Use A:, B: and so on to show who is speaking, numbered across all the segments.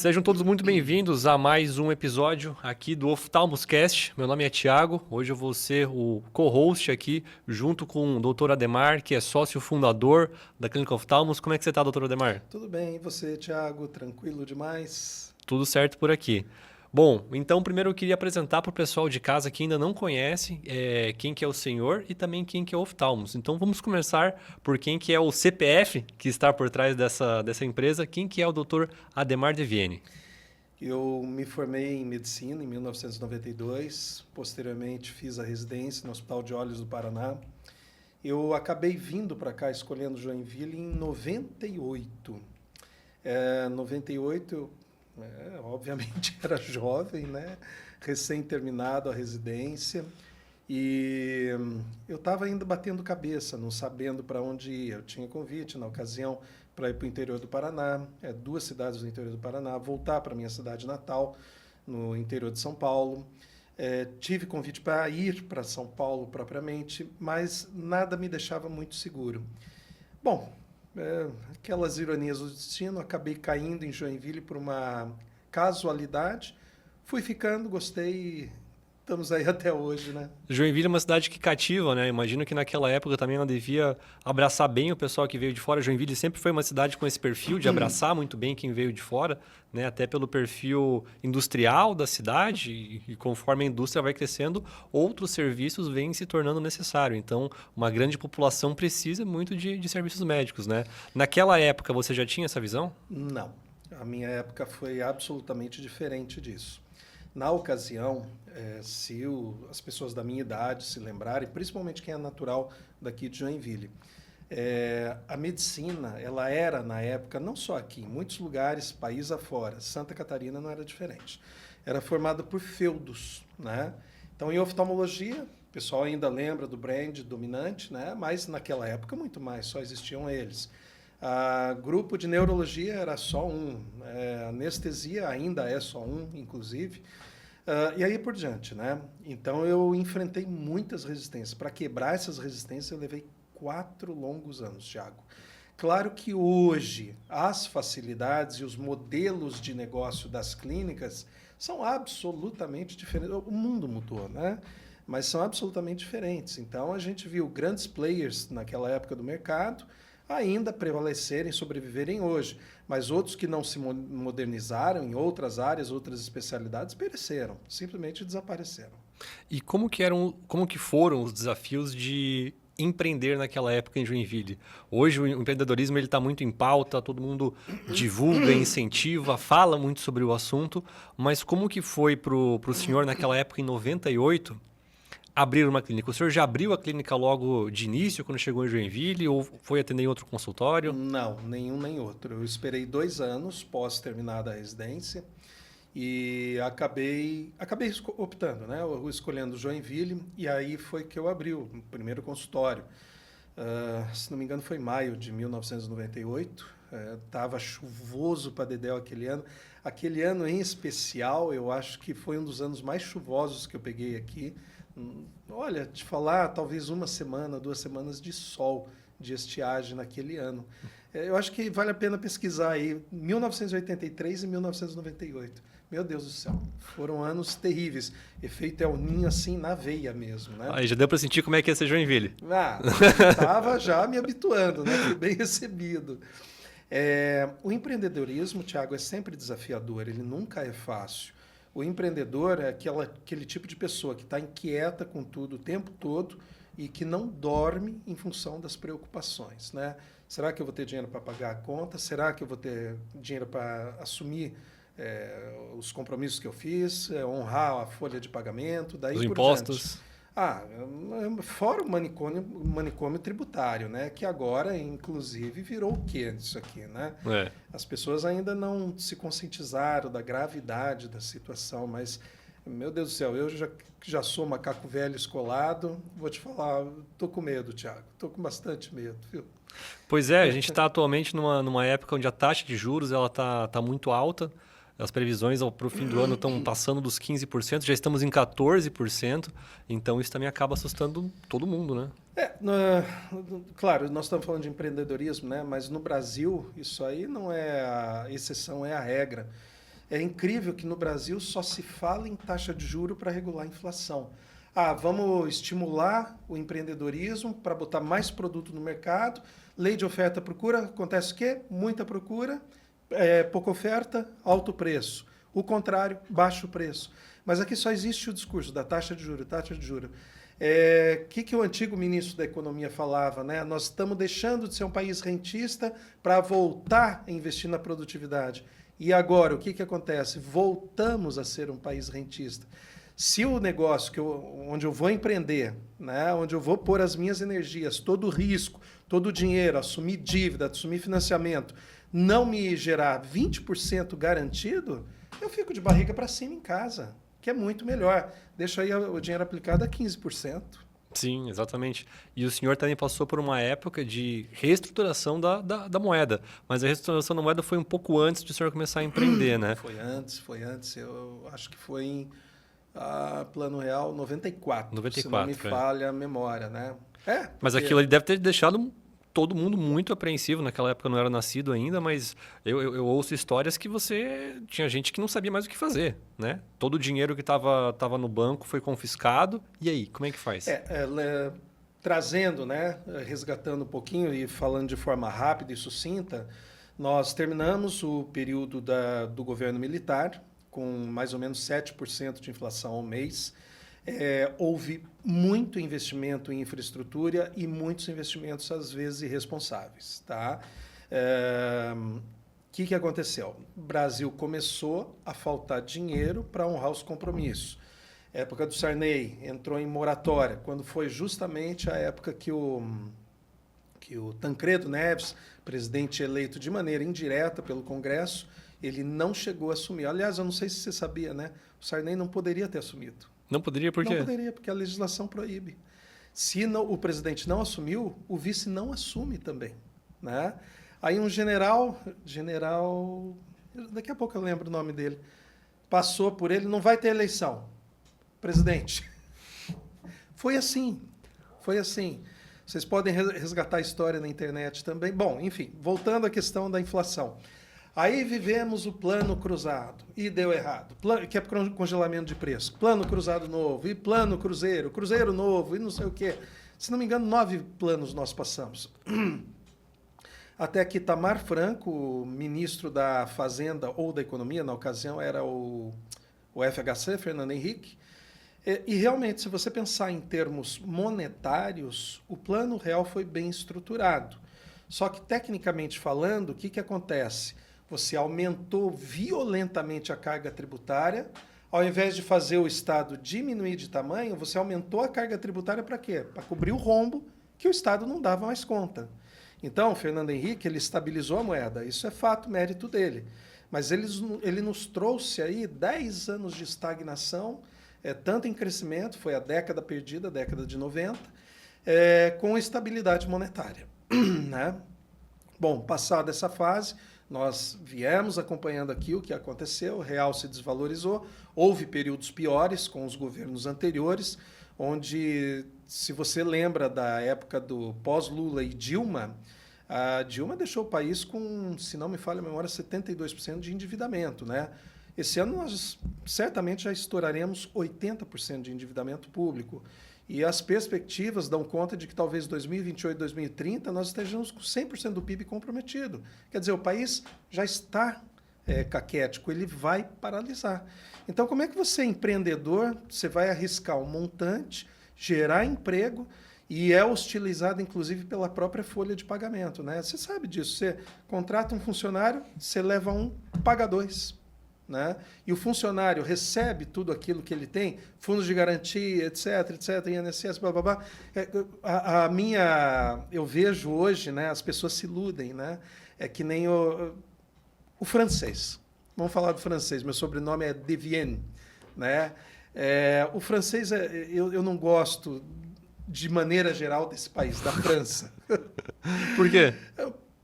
A: Sejam todos muito bem-vindos a mais um episódio aqui do Oftalmoscast. Meu nome é Thiago, hoje eu vou ser o co-host aqui, junto com o Dr. Ademar, que é sócio fundador da Clínica Oftalmos. Como é que você está, Dr. Ademar?
B: Tudo bem, e você, Thiago? Tranquilo demais?
A: Tudo certo por aqui. Bom, então primeiro eu queria apresentar para o pessoal de casa que ainda não conhece quem que é o senhor e também quem que é o Oftalmos. Então vamos começar por quem que é o CPF que está por trás dessa empresa, quem que é o Dr. Ademar de Vienne.
B: Eu me formei em medicina em 1992, posteriormente fiz a residência no Hospital de Olhos do Paraná. Eu acabei vindo para cá, escolhendo Joinville, em 98. 98, eu obviamente era jovem, né? Recém-terminado a residência, e eu estava ainda batendo cabeça, não sabendo para onde ir. Eu tinha convite na ocasião para ir para o interior do Paraná, 2 cidades do interior do Paraná, voltar para a minha cidade natal, no interior de São Paulo. Tive convite para ir para São Paulo propriamente, mas nada me deixava muito seguro. Bom, aquelas ironias do destino, acabei caindo em Joinville por uma casualidade. Fui ficando, gostei e estamos aí até hoje, né?
A: Joinville é uma cidade que cativa, né? Imagino que naquela época também ela devia abraçar bem o pessoal que veio de fora. Joinville sempre foi uma cidade com esse perfil de abraçar muito bem quem veio de fora, né? Até pelo perfil industrial da cidade, e conforme a indústria vai crescendo, outros serviços vêm se tornando necessários. Então, uma grande população precisa muito de serviços médicos, né? Naquela época, você já tinha essa visão?
B: Não, a minha época foi absolutamente diferente disso. Na ocasião, se as pessoas da minha idade se lembrarem, principalmente quem é natural daqui de Joinville, a medicina, ela era, na época, não só aqui, em muitos lugares, país afora, Santa Catarina não era diferente, era formada por feudos, né? Então, em oftalmologia, o pessoal ainda lembra do brand dominante, né? Mas naquela época, muito mais, só existiam eles. Grupo de neurologia era só um, anestesia ainda é só um, inclusive, e aí por diante, né? Então eu enfrentei muitas resistências. Para quebrar essas resistências eu levei 4 longos anos, Thiago. Claro que hoje as facilidades e os modelos de negócio das clínicas são absolutamente diferentes. O mundo mudou, né? Mas são absolutamente diferentes. Então a gente viu grandes players naquela época do mercado ainda prevalecerem, sobreviverem hoje. Mas outros que não se modernizaram em outras áreas, outras especialidades, pereceram, simplesmente desapareceram.
A: E como que foram os desafios de empreender naquela época em Joinville? Hoje o empreendedorismo está muito em pauta, todo mundo divulga, incentiva, fala muito sobre o assunto, mas como que foi para o senhor naquela época, em 98, abrir uma clínica? O senhor já abriu a clínica logo de início, quando chegou em Joinville, ou foi atender em outro consultório?
B: Não, nenhum nem outro. Eu esperei 2 anos pós terminada a residência e acabei optando, né? Eu escolhendo Joinville, e aí foi que eu abri o primeiro consultório. Se não me engano, foi maio de 1998. Estava chuvoso para dedéu aquele ano. Aquele ano em especial, eu acho que foi um dos anos mais chuvosos que eu peguei aqui. Olha, te falar, talvez 1 semana, 2 semanas de sol, de estiagem naquele ano. Eu acho que vale a pena pesquisar aí, 1983 e 1998. Meu Deus do céu, foram anos terríveis. Efeito El Niño assim na veia mesmo, né?
A: Aí já deu para sentir como é que ia ser Joinville.
B: Estava já me habituando, né? Fui bem recebido. O empreendedorismo, Thiago, é sempre desafiador, ele nunca é fácil. O empreendedor é aquele tipo de pessoa que está inquieta com tudo o tempo todo e que não dorme em função das preocupações, né? Será que eu vou ter dinheiro para pagar a conta? Será que eu vou ter dinheiro para assumir os compromissos que eu fiz, honrar a folha de pagamento, daí
A: Os
B: por
A: impostos.
B: diante? Fora o manicômio tributário, né? Que agora, inclusive, virou o quê isso aqui, né? As pessoas ainda não se conscientizaram da gravidade da situação, mas, meu Deus do céu, eu já sou macaco velho escolado, vou te falar, tô com medo, Thiago, tô com bastante medo, viu?
A: Pois é, a gente está atualmente numa época onde a taxa de juros ela tá muito alta. As previsões para o fim do ano estão passando dos 15%, já estamos em 14%, então isso também acaba assustando todo mundo, né?
B: Claro, nós estamos falando de empreendedorismo, né? Mas no Brasil isso aí não é a exceção, é a regra. É incrível que no Brasil só se fala em taxa de juro para regular a inflação. Ah, vamos estimular o empreendedorismo para botar mais produto no mercado. Lei de oferta e procura, acontece o quê? Muita procura, pouca oferta, alto preço. O contrário, baixo preço. Mas aqui só existe o discurso da taxa de juros, taxa de juros. Que o antigo ministro da Economia falava, né? Nós estamos deixando de ser um país rentista para voltar a investir na produtividade. E agora, o que acontece? Voltamos a ser um país rentista. Se o negócio onde eu vou empreender, né, onde eu vou pôr as minhas energias, todo o risco, todo o dinheiro, assumir dívida, assumir financiamento, não me gerar 20% garantido, eu fico de barriga para cima em casa, que é muito melhor. Deixa aí o dinheiro aplicado a 15%.
A: Sim, exatamente. E o senhor também passou por uma época de reestruturação da moeda. Mas a reestruturação da moeda foi um pouco antes de o senhor começar a empreender, né?
B: Foi antes. Eu acho que foi em Plano Real 94, se não me falha a memória, né?
A: Mas aquilo ali deve ter deixado todo mundo muito apreensivo. Naquela época eu não era nascido ainda, mas eu ouço histórias que tinha gente que não sabia mais o que fazer, né? Todo o dinheiro que estava no banco foi confiscado. E aí, como é que faz?
B: Trazendo, né, resgatando um pouquinho e falando de forma rápida e sucinta, nós terminamos o período do governo militar com mais ou menos 7% de inflação ao mês. Houve muito investimento em infraestrutura e muitos investimentos, às vezes, irresponsáveis. Tá? Que aconteceu? O Brasil começou a faltar dinheiro para honrar os compromissos. Época do Sarney, entrou em moratória, quando foi justamente a época que o Tancredo Neves, presidente eleito de maneira indireta pelo Congresso, ele não chegou a assumir. Aliás, eu não sei se você sabia, né? O Sarney não poderia ter assumido.
A: Não poderia por quê?
B: Não poderia, porque a legislação proíbe. Se o presidente não assumiu, o vice não assume também. Né? Aí um general, daqui a pouco eu lembro o nome dele, passou por ele, não vai ter eleição. Presidente. Foi assim. Vocês podem resgatar a história na internet também. Bom, enfim, voltando à questão da inflação. Aí vivemos o plano cruzado e deu errado, que é congelamento de preço. Plano cruzado novo e plano cruzeiro novo e não sei o quê. Se não me engano, 9 planos nós passamos. Até que Itamar Franco, ministro da Fazenda ou da Economia, na ocasião era o FHC, Fernando Henrique. E realmente, se você pensar em termos monetários, o Plano Real foi bem estruturado. Só que, tecnicamente falando, o que acontece? Você aumentou violentamente a carga tributária, ao invés de fazer o Estado diminuir de tamanho, você aumentou a carga tributária para quê? Para cobrir o rombo que o Estado não dava mais conta. Então, Fernando Henrique, ele estabilizou a moeda, isso é fato, mérito dele. Mas ele nos trouxe aí 10 anos de estagnação, tanto em crescimento, foi a década perdida, a década de 90, com estabilidade monetária. Né? Bom, passada essa fase, nós viemos acompanhando aqui o que aconteceu, o real se desvalorizou, houve períodos piores com os governos anteriores, onde, se você lembra da época do pós-Lula e Dilma, a Dilma deixou o país com, se não me falha a memória, 72% de endividamento, né? Esse ano nós certamente já estouraremos 80% de endividamento público. E as perspectivas dão conta de que talvez 2028, 2030 nós estejamos com 100% do PIB comprometido. Quer dizer, o país já está caquético, ele vai paralisar. Então, como é que você, empreendedor, você vai arriscar um montante, gerar emprego e é hostilizado, inclusive, pela própria folha de pagamento, né? Você sabe disso. Você contrata um funcionário, você leva um, paga dois. Né? E o funcionário recebe tudo aquilo que ele tem, fundos de garantia, etc., INSS, blá, blá, blá. Eu vejo hoje, né, as pessoas se iludem, né? É que nem o francês. Vamos falar do francês. Meu sobrenome é Devienne, né? O francês, eu não gosto, de maneira geral, desse país, da França.
A: Por quê?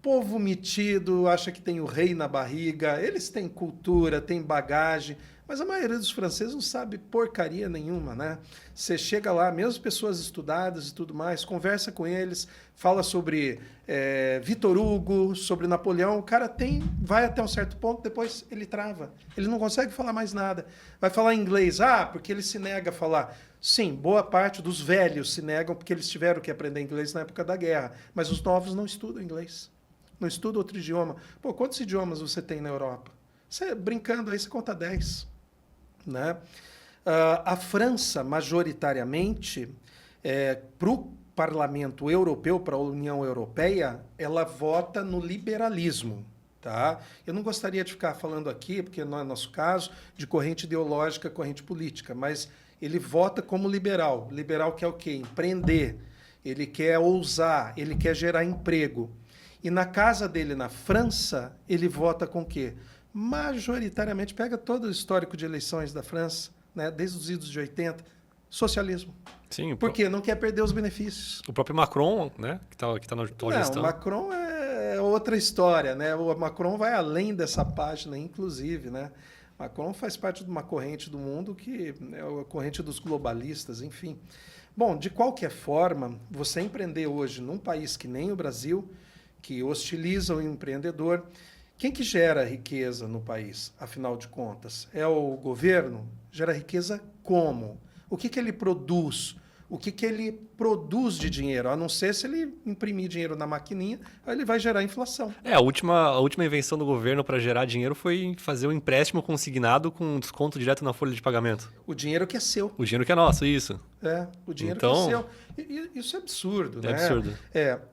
B: Povo metido, acha que tem o rei na barriga, eles têm cultura, têm bagagem, mas a maioria dos franceses não sabe porcaria nenhuma, né? Você chega lá, mesmo pessoas estudadas e tudo mais, conversa com eles, fala sobre Vitor Hugo, sobre Napoleão, o cara vai até um certo ponto, depois ele trava. Ele não consegue falar mais nada. Vai falar inglês, porque ele se nega a falar. Sim, boa parte dos velhos se negam porque eles tiveram que aprender inglês na época da guerra, mas os novos não estudam inglês. Não estuda outro idioma. Pô, quantos idiomas você tem na Europa? Você, brincando aí, você conta 10. Né? A França, majoritariamente, para o Parlamento Europeu, para a União Europeia, ela vota no liberalismo. Tá? Eu não gostaria de ficar falando aqui, porque não é nosso caso, de corrente ideológica, corrente política, mas ele vota como liberal. Liberal quer o quê? Empreender. Ele quer ousar, ele quer gerar emprego. E na casa dele, na França, ele vota com o quê? Majoritariamente, pega todo o histórico de eleições da França, né, desde os idos de 80, socialismo.
A: Sim,
B: por quê? Não quer perder os benefícios.
A: O próprio Macron, né, que tá na atual gestão.
B: O Macron é outra história, né? O Macron vai além dessa página, inclusive, né? Macron faz parte de uma corrente do mundo que é a corrente dos globalistas, enfim. Bom, de qualquer forma, você empreender hoje num país que nem o Brasil, que hostiliza o empreendedor, quem que gera riqueza no país, afinal de contas? É o governo? Gera riqueza como? O que ele produz? O que ele produz de dinheiro? A não ser se ele imprimir dinheiro na maquininha, aí ele vai gerar inflação.
A: A última invenção do governo para gerar dinheiro foi fazer um empréstimo consignado com desconto direto na folha de pagamento.
B: O dinheiro que é seu.
A: O dinheiro que é nosso, isso.
B: O dinheiro que é seu. Isso é absurdo, né?
A: É absurdo.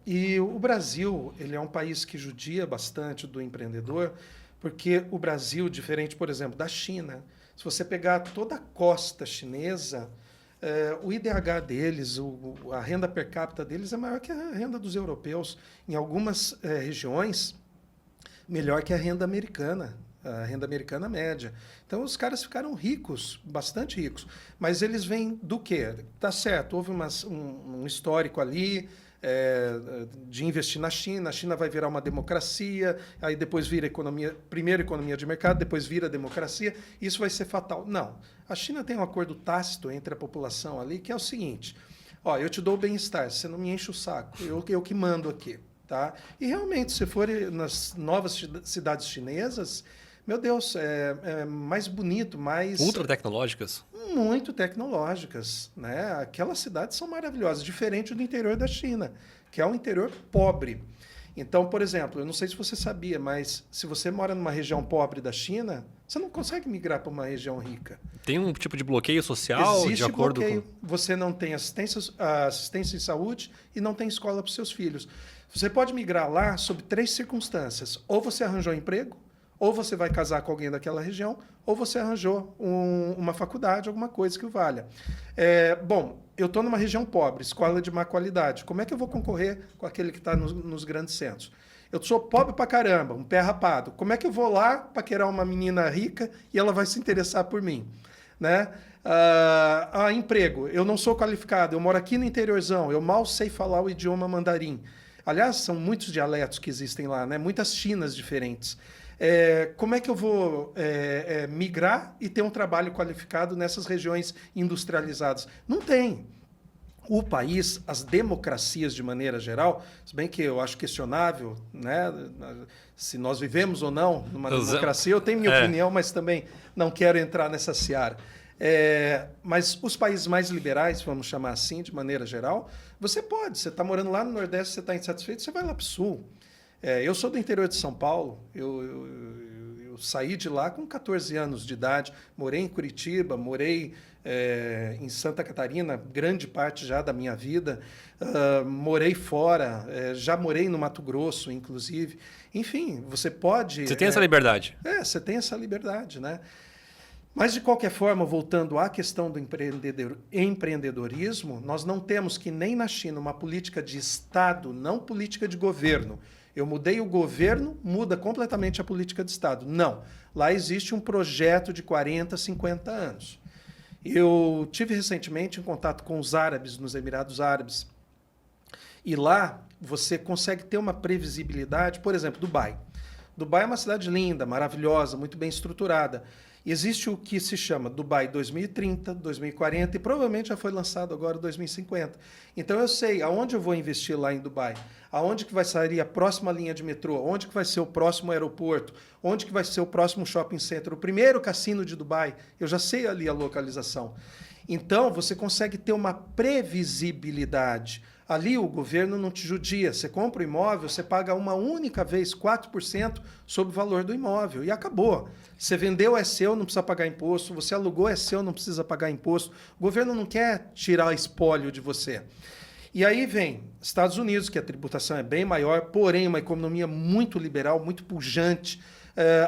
B: E o Brasil, ele é um país que judia bastante do empreendedor, porque o Brasil, diferente, por exemplo, da China, se você pegar toda a costa chinesa, o IDH deles, a renda per capita deles é maior que a renda dos europeus. Em algumas regiões, melhor que a renda americana média. Então, os caras ficaram ricos, bastante ricos. Mas eles vêm do quê? Tá certo, houve um histórico ali de investir na China. A China vai virar uma democracia, aí depois vira primeiro economia de mercado, depois vira democracia. Isso vai ser fatal. Não. A China tem um acordo tácito entre a população ali, que é o seguinte: eu te dou o bem-estar, você não me enche o saco, eu que mando aqui. Tá? E realmente, se for nas novas cidades chinesas, meu Deus, é mais bonito, mais...
A: Ultra tecnológicas.
B: Muito tecnológicas. Né? Aquelas cidades são maravilhosas, diferente do interior da China, que é um interior pobre. Então, por exemplo, eu não sei se você sabia, mas se você mora numa região pobre da China, você não consegue migrar para uma região rica.
A: Tem um tipo de bloqueio social?
B: Existe
A: de acordo
B: bloqueio.
A: Com...
B: Você não tem assistência em saúde e não tem escola para os seus filhos. Você pode migrar lá sob 3 circunstâncias. Ou você arranjou um emprego, ou você vai casar com alguém daquela região, ou você arranjou uma faculdade, alguma coisa que o valha. Bom, eu estou numa região pobre, escola de má qualidade. Como é que eu vou concorrer com aquele que está nos grandes centros? Eu sou pobre pra caramba, um pé rapado. Como é que eu vou lá paquerar uma menina rica e ela vai se interessar por mim? Né? Emprego. Eu não sou qualificado, eu moro aqui no interiorzão, eu mal sei falar o idioma mandarim. Aliás, são muitos dialetos que existem lá, né? Muitas chinas diferentes. Como é que eu vou migrar e ter um trabalho qualificado nessas regiões industrializadas? Não tem. O país, as democracias de maneira geral, se bem que eu acho questionável, né, se nós vivemos ou não numa democracia, eu tenho minha opinião, mas também não quero entrar nessa seara. Mas os países mais liberais, vamos chamar assim, de maneira geral, você está morando lá no Nordeste, você está insatisfeito, você vai lá para o Sul. Eu sou do interior de São Paulo, eu saí de lá com 14 anos de idade, morei em Curitiba, morei em Santa Catarina, grande parte já da minha vida, morei fora, já morei no Mato Grosso, inclusive. Enfim, você pode...
A: Você tem essa liberdade.
B: Você tem essa liberdade, né? Mas, de qualquer forma, voltando à questão do empreendedorismo, nós não temos, que nem na China, uma política de Estado, não política de governo. Eu mudei o governo, muda completamente a política de Estado. Não. Lá existe um projeto de 40, 50 anos. Eu tive recentemente em contato com os árabes, nos Emirados Árabes. E lá você consegue ter uma previsibilidade, por exemplo, Dubai. Dubai é uma cidade linda, maravilhosa, muito bem estruturada. Existe o que se chama Dubai 2030, 2040 e provavelmente já foi lançado agora 2050. Então eu sei aonde eu vou investir lá em Dubai, aonde que vai sair a próxima linha de metrô, onde que vai ser o próximo aeroporto, onde que vai ser o próximo shopping center, o primeiro cassino de Dubai, eu já sei ali a localização. Então você consegue ter uma previsibilidade. Ali o governo não te judia. Você compra o imóvel, você paga uma única vez 4% sobre o valor do imóvel e acabou. Você vendeu, é seu, não precisa pagar imposto. Você alugou, é seu, não precisa pagar imposto. O governo não quer tirar espólio de você. E aí vem Estados Unidos, que a tributação é bem maior, porém uma economia muito liberal, muito pujante.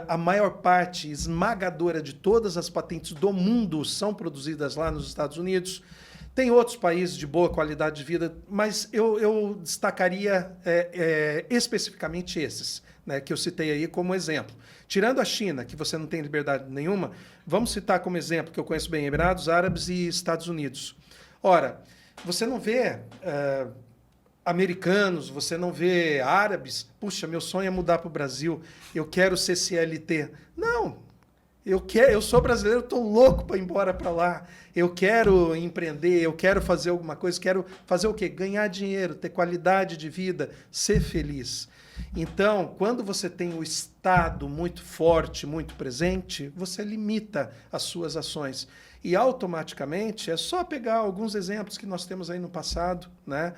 B: A maior parte esmagadora de todas as patentes do mundo são produzidas lá nos Estados Unidos. Tem outros países de boa qualidade de vida, mas eu destacaria especificamente esses, né, que eu citei aí como exemplo. Tirando a China, que você não tem liberdade nenhuma, vamos citar como exemplo, que eu conheço bem, Emirados Árabes e Estados Unidos. Ora, você não vê americanos, você não vê árabes, puxa, meu sonho é mudar para o Brasil, eu quero ser CLT. Não, eu sou brasileiro, estou louco para ir embora para lá. Eu quero empreender, eu quero fazer alguma coisa, quero fazer o quê? Ganhar dinheiro, ter qualidade de vida, ser feliz. Então, quando você tem o Estado muito forte, muito presente, você limita as suas ações. E automaticamente, é só pegar alguns exemplos que nós temos aí no passado, né?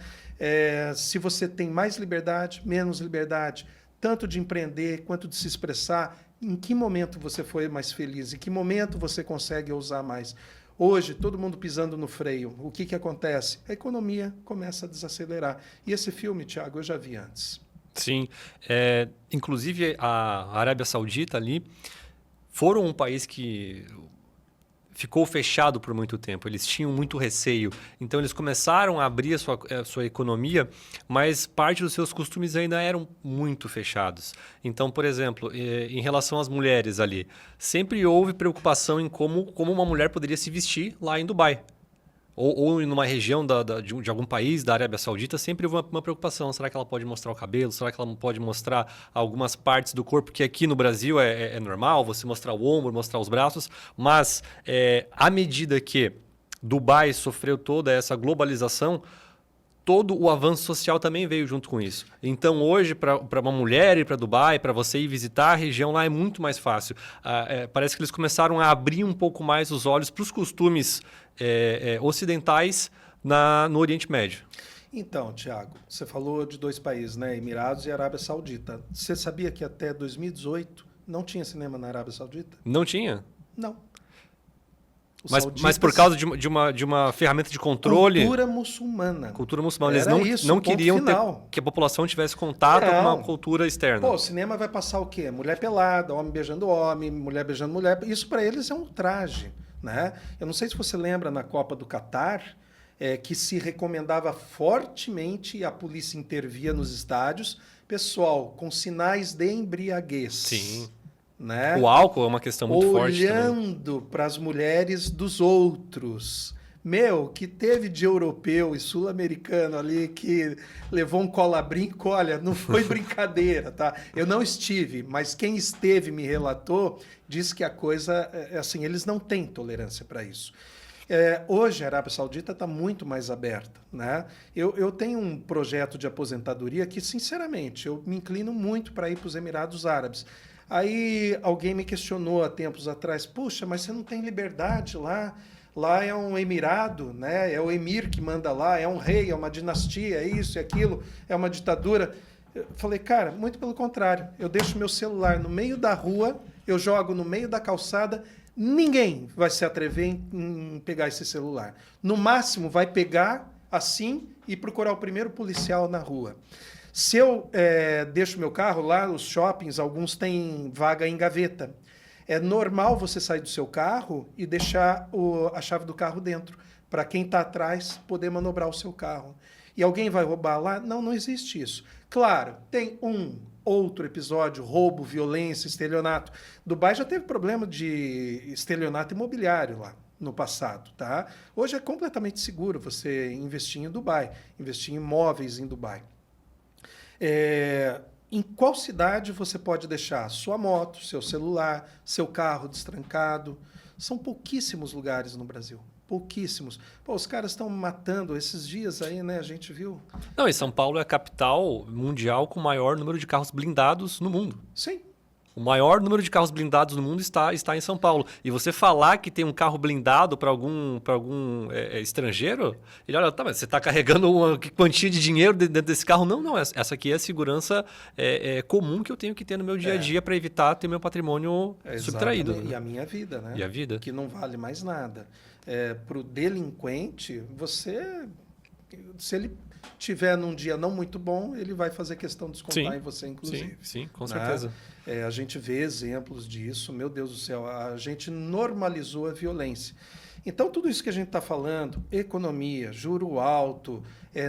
B: Se você tem mais liberdade, menos liberdade, tanto de empreender quanto de se expressar, em que momento você foi mais feliz? Em que momento você consegue ousar mais? Hoje, todo mundo pisando no freio. O que acontece? A economia começa a desacelerar. E esse filme, Thiago, eu já vi antes.
A: Sim. Inclusive, a Arábia Saudita ali foram um país que ficou fechado por muito tempo. Eles tinham muito receio. Então, eles começaram a abrir a sua economia, mas parte dos seus costumes ainda eram muito fechados. Então, por exemplo, em relação às mulheres ali, sempre houve preocupação em como uma mulher poderia se vestir lá em Dubai. Ou numa região de algum país da Arábia Saudita, sempre houve uma preocupação. Será que ela pode mostrar o cabelo? Será que ela não pode mostrar algumas partes do corpo? Que aqui no Brasil é normal, você mostrar o ombro, mostrar os braços. Mas, à medida que Dubai sofreu toda essa globalização, todo o avanço social também veio junto com isso. Então, hoje, para uma mulher ir para Dubai, para você ir visitar a região lá, é muito mais fácil. Parece que eles começaram a abrir um pouco mais os olhos para os costumes ocidentais no Oriente Médio.
B: Então, Thiago, você falou de dois países, né? Emirados e Arábia Saudita. Você sabia que até 2018 não tinha cinema na Arábia Saudita?
A: Não tinha?
B: Não.
A: Mas por causa de uma ferramenta de controle...
B: Cultura muçulmana.
A: Cultura muçulmana. Eles
B: Isso,
A: não queriam que a população tivesse contato com uma cultura externa.
B: Pô, o cinema vai passar o quê? Mulher pelada, homem beijando homem, mulher beijando mulher. Isso para eles é um ultraje, né? Eu não sei se você lembra na Copa do Catar, que se recomendava fortemente, a polícia intervia nos estádios, pessoal com sinais de embriaguez.
A: Sim.
B: Né?
A: O álcool é uma questão muito forte também.
B: Olhando para as mulheres dos outros. Que teve de europeu e sul-americano ali que levou um cola-brinco, olha, não foi brincadeira, tá? Eu não estive, mas quem esteve me relatou, disse que a coisa, assim, eles não têm tolerância para isso. Hoje a Arábia Saudita está muito mais aberta, né? Eu tenho um projeto de aposentadoria que, sinceramente, eu me inclino muito para ir para os Emirados Árabes. Aí alguém me questionou há tempos atrás, puxa, mas você não tem liberdade lá? Lá é um emirado, né? É o emir que manda lá, é um rei, é uma dinastia, é isso e aquilo, é uma ditadura. Eu falei, cara, muito pelo contrário. Eu deixo meu celular no meio da rua, eu jogo no meio da calçada, ninguém vai se atrever em pegar esse celular. No máximo vai pegar assim e procurar o primeiro policial na rua. Se eu deixo meu carro lá, os shoppings, alguns têm vaga em gaveta. É normal você sair do seu carro e deixar a chave do carro dentro, para quem está atrás poder manobrar o seu carro. E alguém vai roubar lá? Não, não existe isso. Claro, tem outro episódio, roubo, violência, estelionato. Dubai já teve problema de estelionato imobiliário lá. no passado, tá? Hoje é completamente seguro você investir em Dubai, investir em imóveis em Dubai. Em qual cidade você pode deixar sua moto, seu celular, seu carro destrancado? São pouquíssimos lugares no Brasil. Pouquíssimos. Pô, os caras estão matando esses dias aí, né? A gente viu.
A: Não, e São Paulo é a capital mundial com o maior número de carros blindados no mundo.
B: Sim.
A: O maior número de carros blindados no mundo está em São Paulo. E você falar que tem um carro blindado para algum estrangeiro, ele olha, tá, mas você está carregando uma quantia de dinheiro dentro desse carro? Não. Essa aqui é a segurança comum que eu tenho que ter no meu dia a dia para evitar ter meu patrimônio subtraído.
B: E a minha vida, né?
A: E a vida.
B: Que não vale mais nada. Para o delinquente, se ele tiver num dia não muito bom, ele vai fazer questão de descontar em você, inclusive.
A: Sim, com certeza.
B: A gente vê exemplos disso, meu Deus do céu, a gente normalizou a violência. Então, tudo isso que a gente está falando, economia, juro alto,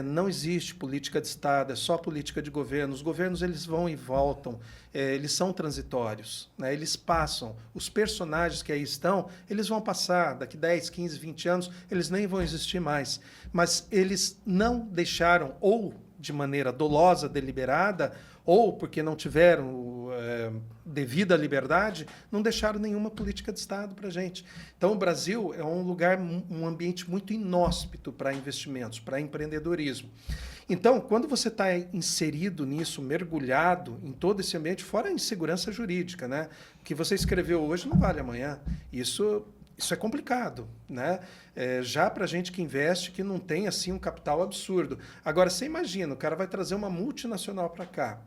B: não existe política de Estado, é só política de governo. Os governos eles vão e voltam, eles são transitórios, né? Eles passam. Os personagens que aí estão, eles vão passar, daqui 10, 15, 20 anos, eles nem vão existir mais. Mas eles não deixaram, ou de maneira dolosa, deliberada, ou porque não tiveram devida liberdade, não deixaram nenhuma política de Estado para a gente. Então, o Brasil é um lugar, um ambiente muito inóspito para investimentos, para empreendedorismo. Então, quando você está inserido nisso, mergulhado em todo esse ambiente, fora a insegurança jurídica, né? O que você escreveu hoje não vale amanhã. Isso é complicado, né? Já para a gente que investe, que não tem assim um capital absurdo. Agora, você imagina, o cara vai trazer uma multinacional para cá.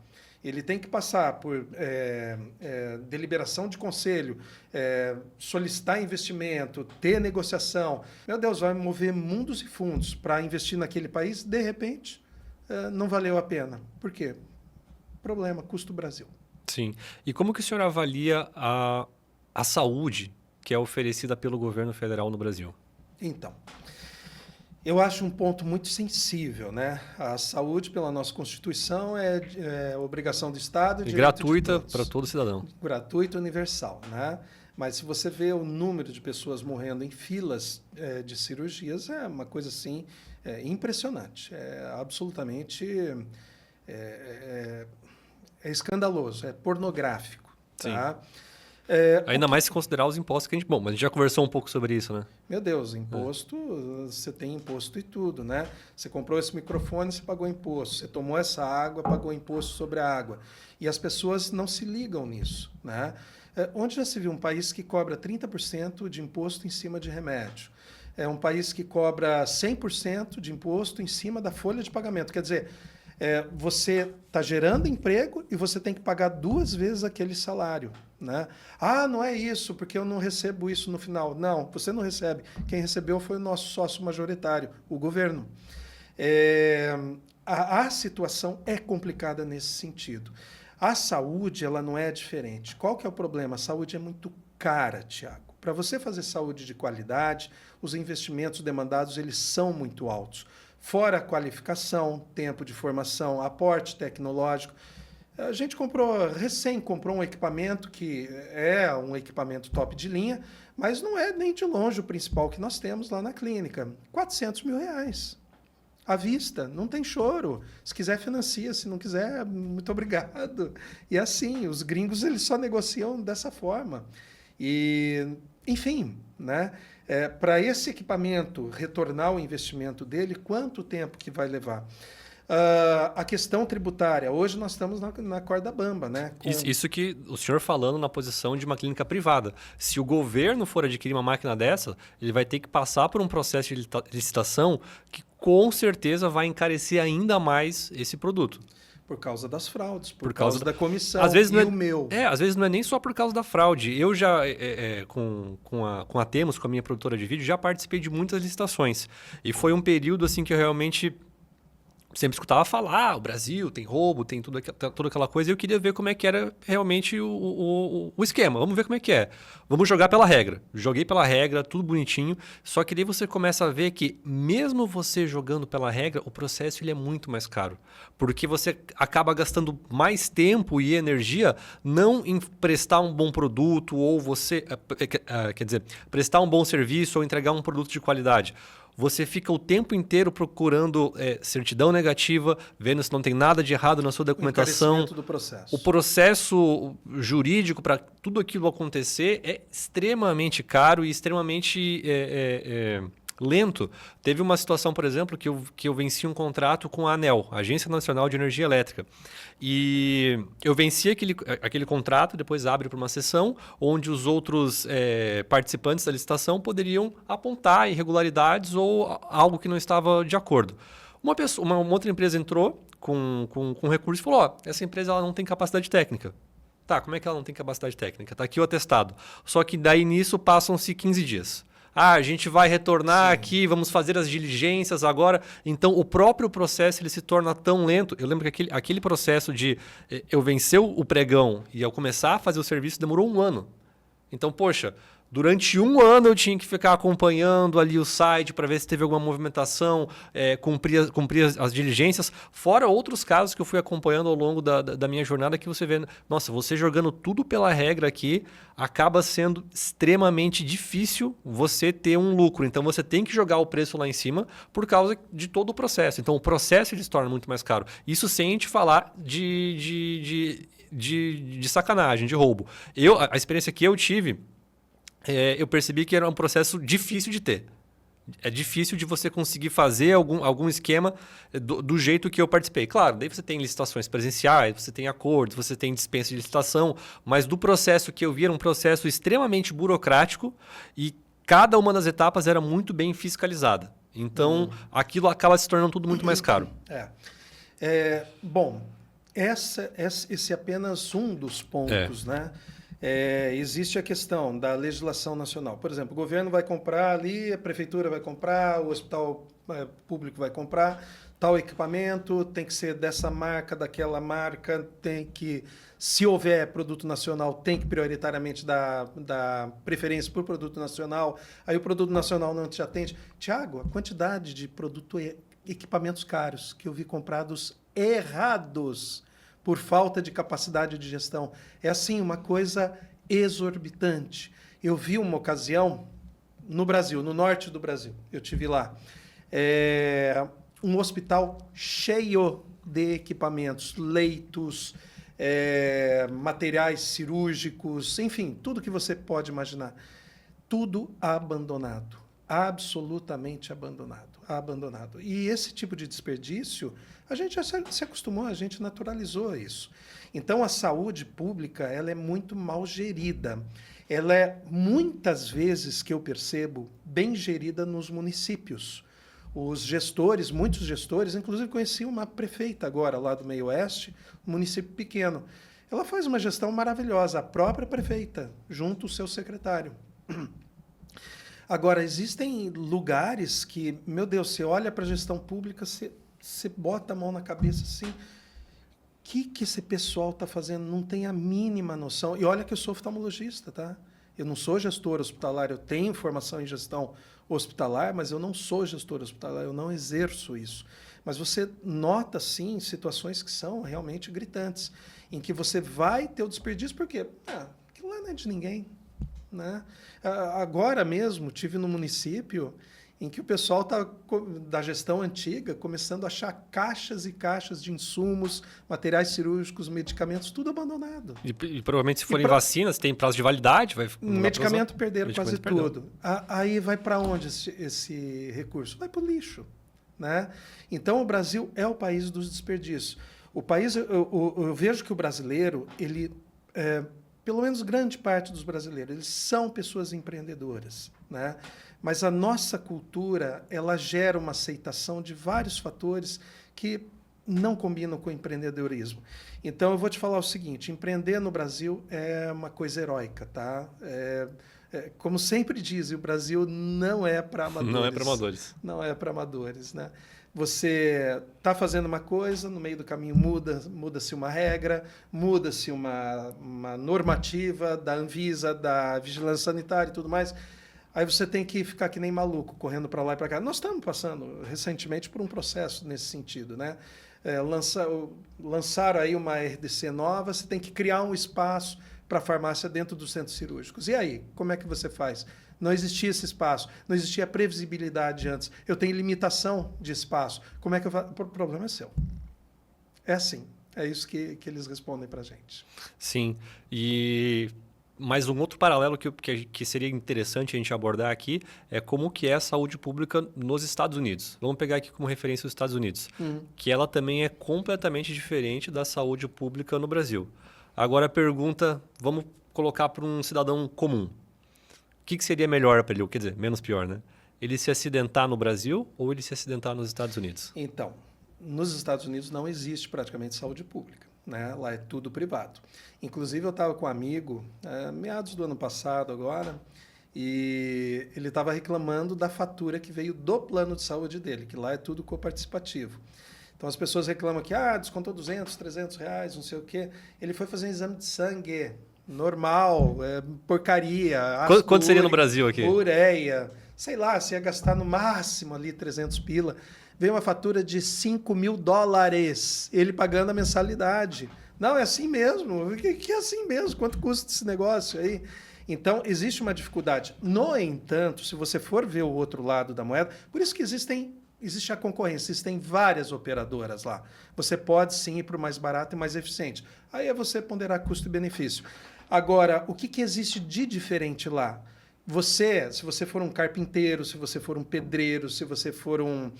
B: Ele tem que passar por deliberação de conselho, solicitar investimento, ter negociação. Meu Deus, vai mover mundos e fundos para investir naquele país, de repente, não valeu a pena. Por quê? Problema, custo Brasil.
A: Sim. E como que o senhor avalia a saúde que é oferecida pelo governo federal no Brasil?
B: Então, eu acho um ponto muito sensível, né? A saúde, pela nossa Constituição, é obrigação do Estado.
A: E gratuita para todo cidadão.
B: Gratuita, universal, né? Mas se você vê o número de pessoas morrendo em filas de cirurgias, é uma coisa assim impressionante. É absolutamente escandaloso, é pornográfico. Tá?
A: Ainda mais se considerar os impostos que a gente... Bom, mas a gente já conversou um pouco sobre isso, né?
B: Meu Deus, imposto, você tem imposto e tudo, né? Você comprou esse microfone, você pagou imposto. Você tomou essa água, pagou imposto sobre a água. E as pessoas não se ligam nisso, né? Onde já se viu um país que cobra 30% de imposto em cima de remédio? É um país que cobra 100% de imposto em cima da folha de pagamento. Quer dizer, você está gerando emprego e você tem que pagar 2 vezes aquele salário, né? Ah, não é isso, porque eu não recebo isso no final. Não, você não recebe. Quem recebeu foi o nosso sócio majoritário, o governo. A situação é complicada nesse sentido. A saúde, ela não é diferente. Qual que é o problema? A saúde é muito cara, Tiago. Para você fazer saúde de qualidade, os investimentos demandados eles são muito altos. Fora a qualificação, tempo de formação, aporte tecnológico. A gente recém comprou um equipamento que é um equipamento top de linha, mas não é nem de longe o principal que nós temos lá na clínica. R$400 mil. À vista, não tem choro. Se quiser, financia. Se não quiser, muito obrigado. E assim, os gringos eles só negociam dessa forma. E, enfim, né? Para esse equipamento retornar o investimento dele, quanto tempo que vai levar? A questão tributária. Hoje nós estamos na corda bamba, né?
A: Isso que o senhor falando na posição de uma clínica privada. Se o governo for adquirir uma máquina dessa, ele vai ter que passar por um processo de licitação que com certeza vai encarecer ainda mais esse produto.
B: Por causa das fraudes, por causa da comissão
A: às vezes
B: o meu.
A: Às vezes não é nem só por causa da fraude. Eu já, com a Temos, com a minha produtora de vídeo, já participei de muitas licitações. E foi um período assim que eu realmente sempre escutava falar, o Brasil tem roubo, tem toda aquela coisa, e eu queria ver como é que era realmente o esquema. Vamos ver como é que é. Vamos jogar pela regra. Joguei pela regra, tudo bonitinho, só que daí você começa a ver que, mesmo você jogando pela regra, o processo ele é muito mais caro. Porque você acaba gastando mais tempo e energia não em prestar um bom produto, ou você... quer dizer, prestar um bom serviço ou entregar um produto de qualidade. Você fica o tempo inteiro procurando certidão negativa, vendo se não tem nada de errado na sua documentação.
B: O do processo.
A: O processo jurídico para tudo aquilo acontecer é extremamente caro e extremamente lento. Teve uma situação, por exemplo, que eu venci um contrato com a ANEEL, Agência Nacional de Energia Elétrica. E eu venci aquele contrato, depois abre para uma sessão onde os outros participantes da licitação poderiam apontar irregularidades ou algo que não estava de acordo. Uma outra empresa entrou com recurso e falou: essa empresa ela não tem capacidade técnica. Tá, como é que ela não tem capacidade técnica? Está aqui o atestado. Só que daí nisso passam-se 15 dias. A gente vai retornar aqui, vamos fazer as diligências agora. Então, o próprio processo ele se torna tão lento. Eu lembro que aquele processo de eu vencer o pregão e eu começar a fazer o serviço demorou 1 ano. Então, poxa, durante 1 ano eu tinha que ficar acompanhando ali o site para ver se teve alguma movimentação, cumprir as diligências, fora outros casos que eu fui acompanhando ao longo da minha jornada que você vê, nossa, você jogando tudo pela regra aqui, acaba sendo extremamente difícil você ter um lucro. Então você tem que jogar o preço lá em cima por causa de todo o processo. Então o processo ele se torna muito mais caro. Isso sem a gente falar de sacanagem, de roubo. A experiência que eu tive, eu percebi que era um processo difícil de ter. É difícil de você conseguir fazer algum esquema do jeito que eu participei. Claro, daí você tem licitações presenciais, você tem acordos, você tem dispensa de licitação, mas do processo que eu vi era um processo extremamente burocrático e cada uma das etapas era muito bem fiscalizada. Então, aquilo acaba se tornando tudo muito mais caro.
B: Bom, esse é apenas um dos pontos, né? Existe a questão da legislação nacional. Por exemplo, o governo vai comprar ali, a prefeitura vai comprar, o hospital público vai comprar tal equipamento, tem que ser dessa marca, daquela marca, tem que, se houver produto nacional, tem que prioritariamente dar preferência por produto nacional. Aí o produto nacional não te atende. Tiago, a quantidade de equipamentos caros que eu vi comprados errados por falta de capacidade de gestão. É assim, uma coisa exorbitante. Eu vi uma ocasião no Brasil, no norte do Brasil, eu tive lá, um hospital cheio de equipamentos, leitos, materiais cirúrgicos, enfim, tudo que você pode imaginar. Tudo abandonado, absolutamente abandonado. E esse tipo de desperdício, a gente já se acostumou, a gente naturalizou isso. Então, a saúde pública ela é muito mal gerida. Ela é, muitas vezes, que eu percebo, bem gerida nos municípios. Os gestores, muitos gestores, inclusive conheci uma prefeita agora, lá do Meio Oeste, um município pequeno. Ela faz uma gestão maravilhosa, a própria prefeita, junto ao seu secretário. Agora, existem lugares que, meu Deus, você olha para a gestão pública, você bota a mão na cabeça assim, o que esse pessoal está fazendo? Não tem a mínima noção. E olha que eu sou oftalmologista, tá? Eu não sou gestor hospitalar, eu tenho formação em gestão hospitalar, mas eu não sou gestor hospitalar, eu não exerço isso. Mas você nota, sim, situações que são realmente gritantes, em que você vai ter o desperdício, porque aquilo lá não é de ninguém. Né? Agora mesmo, tive no município em que o pessoal está, da gestão antiga, começando a achar caixas e caixas de insumos, materiais cirúrgicos, medicamentos, tudo abandonado.
A: E provavelmente, se forem vacinas, tem prazo de validade.
B: Medicamento perderam quase tudo. Aí vai para onde esse recurso? Vai para o lixo. Né? Então, o Brasil é o país dos desperdícios. O país, eu vejo que o brasileiro, ele... pelo menos grande parte dos brasileiros, eles são pessoas empreendedoras, né? Mas a nossa cultura, ela gera uma aceitação de vários fatores que não combinam com o empreendedorismo. Então, eu vou te falar o seguinte, empreender no Brasil é uma coisa heróica, tá? Como sempre dizem, o Brasil não é para amadores.
A: Não é para amadores.
B: Não é para amadores, né? Você está fazendo uma coisa, no meio do caminho muda-se uma regra, muda-se uma normativa da Anvisa, da Vigilância Sanitária e tudo mais. Aí você tem que ficar que nem maluco, correndo para lá e para cá. Nós estamos passando recentemente por um processo nesse sentido, né? Lançaram aí uma RDC nova, você tem que criar um espaço para farmácia dentro dos centros cirúrgicos. E aí, como é que você faz? Não existia esse espaço, não existia previsibilidade antes. Eu tenho limitação de espaço. Como é que eu faço? O problema é seu. É assim. É isso que eles respondem para a gente.
A: Sim. Mas um outro paralelo que seria interessante a gente abordar aqui é como que é a saúde pública nos Estados Unidos. Vamos pegar aqui como referência os Estados Unidos, que ela também é completamente diferente da saúde pública no Brasil. Agora a pergunta, vamos colocar para um cidadão comum. O que seria melhor para ele? Quer dizer, menos pior, né? Ele se acidentar no Brasil ou ele se acidentar nos Estados Unidos?
B: Então, nos Estados Unidos não existe praticamente saúde pública, né? Lá é tudo privado. Inclusive, eu estava com um amigo, meados do ano passado agora, e ele estava reclamando da fatura que veio do plano de saúde dele, que lá é tudo coparticipativo. Então, as pessoas reclamam que descontou 200, 300 reais, não sei o quê. Ele foi fazer um exame de sangue normal, porcaria.
A: Quanto seria no Brasil aqui?
B: Ureia, sei lá, se ia gastar no máximo ali 300 pila. Veio uma fatura de $5.000, ele pagando a mensalidade. Não, é assim mesmo. Que é assim mesmo? Quanto custa esse negócio aí? Então, existe uma dificuldade. No entanto, se você for ver o outro lado da moeda, por isso que existe a concorrência, existem várias operadoras lá. Você pode sim ir para o mais barato e mais eficiente. Aí é você ponderar custo e benefício. Agora, o que existe de diferente lá? Se você for um carpinteiro, se você for um pedreiro, se você for um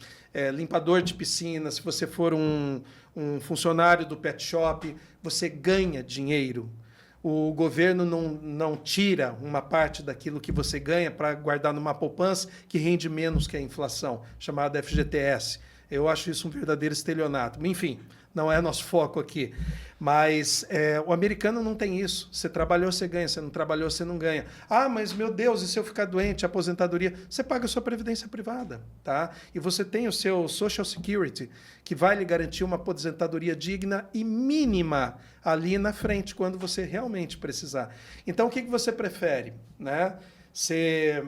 B: limpador de piscina, se você for um funcionário do pet shop, você ganha dinheiro. O governo não tira uma parte daquilo que você ganha para guardar numa poupança que rende menos que a inflação, chamada FGTS. Eu acho isso um verdadeiro estelionato. Enfim, não é nosso foco aqui. Mas o americano não tem isso. Você trabalhou, você ganha. Você não trabalhou, você não ganha. Mas, meu Deus, e se eu ficar doente, aposentadoria? Você paga a sua previdência privada. Tá? E você tem o seu Social Security, que vai lhe garantir uma aposentadoria digna e mínima ali na frente, quando você realmente precisar. Então, o que você prefere? Né? Você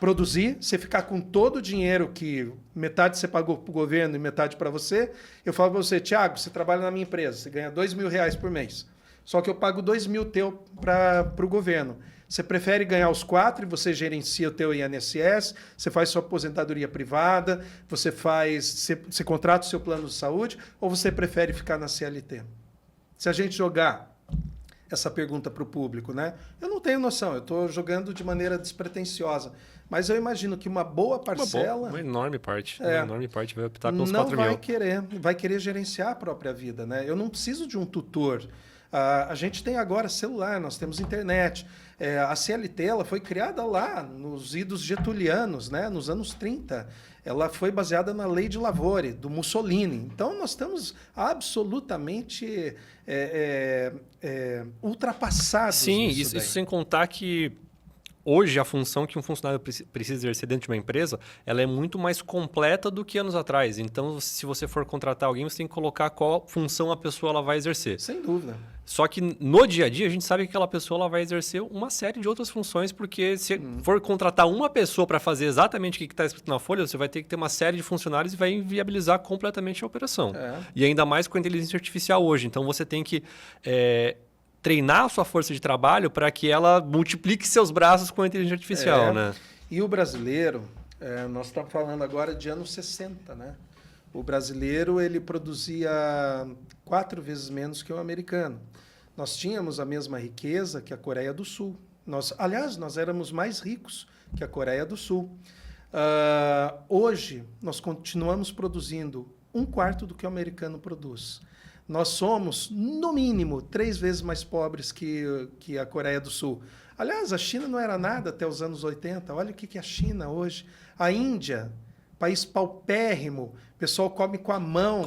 B: produzir, você ficar com todo o dinheiro que metade você pagou para o governo e metade para você. Eu falo para você, Thiago, você trabalha na minha empresa, você ganha R$2.000 por mês. Só que eu pago 2.000 teu para o governo. Você prefere ganhar os 4 e você gerencia o teu INSS, você faz sua aposentadoria privada, você contrata o seu plano de saúde, ou você prefere ficar na CLT? Se a gente jogar essa pergunta para o público, né? Eu não tenho noção, eu estou jogando de maneira despretensiosa. Mas eu imagino que uma boa parcela...
A: Uma enorme parte. Uma enorme parte vai optar pelos
B: não
A: 4
B: vai
A: mil.
B: Vai querer gerenciar a própria vida, né? Eu não preciso de um tutor. A gente tem agora celular, nós temos internet. A CLT ela foi criada lá nos idos getulianos, né? Nos anos 30. Ela foi baseada na lei de Lavore, do Mussolini. Então, nós estamos absolutamente ultrapassados.
A: Sim, isso sem contar que hoje a função que um funcionário precisa exercer dentro de uma empresa, ela é muito mais completa do que anos atrás. Então, se você for contratar alguém, você tem que colocar qual função a pessoa ela vai exercer.
B: Sem dúvida.
A: Só que no dia a dia, a gente sabe que aquela pessoa ela vai exercer uma série de outras funções, porque se for contratar uma pessoa para fazer exatamente o que está escrito na folha, você vai ter que ter uma série de funcionários e vai inviabilizar completamente a operação. E ainda mais com a inteligência artificial hoje. Então, você tem que treinar a sua força de trabalho para que ela multiplique seus braços com a inteligência artificial, né?
B: E o brasileiro, nós estamos falando agora de anos 60, né? O brasileiro ele produzia 4 vezes menos que o americano. Nós tínhamos a mesma riqueza que a Coreia do Sul. Aliás, nós éramos mais ricos que a Coreia do Sul. Hoje, nós continuamos produzindo 1/4 do que o americano produz. Nós somos, no mínimo, 3 vezes mais pobres que a Coreia do Sul. Aliás, a China não era nada até os anos 80. Olha o que é a China hoje. A Índia, país paupérrimo, o pessoal come com a mão,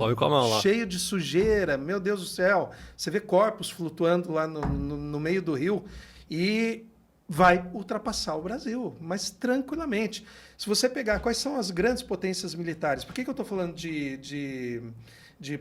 B: cheio de sujeira. Meu Deus do céu. Você vê corpos flutuando lá no meio do rio. E vai ultrapassar o Brasil, mas tranquilamente. Se você pegar quais são as grandes potências militares, por que eu estou falando de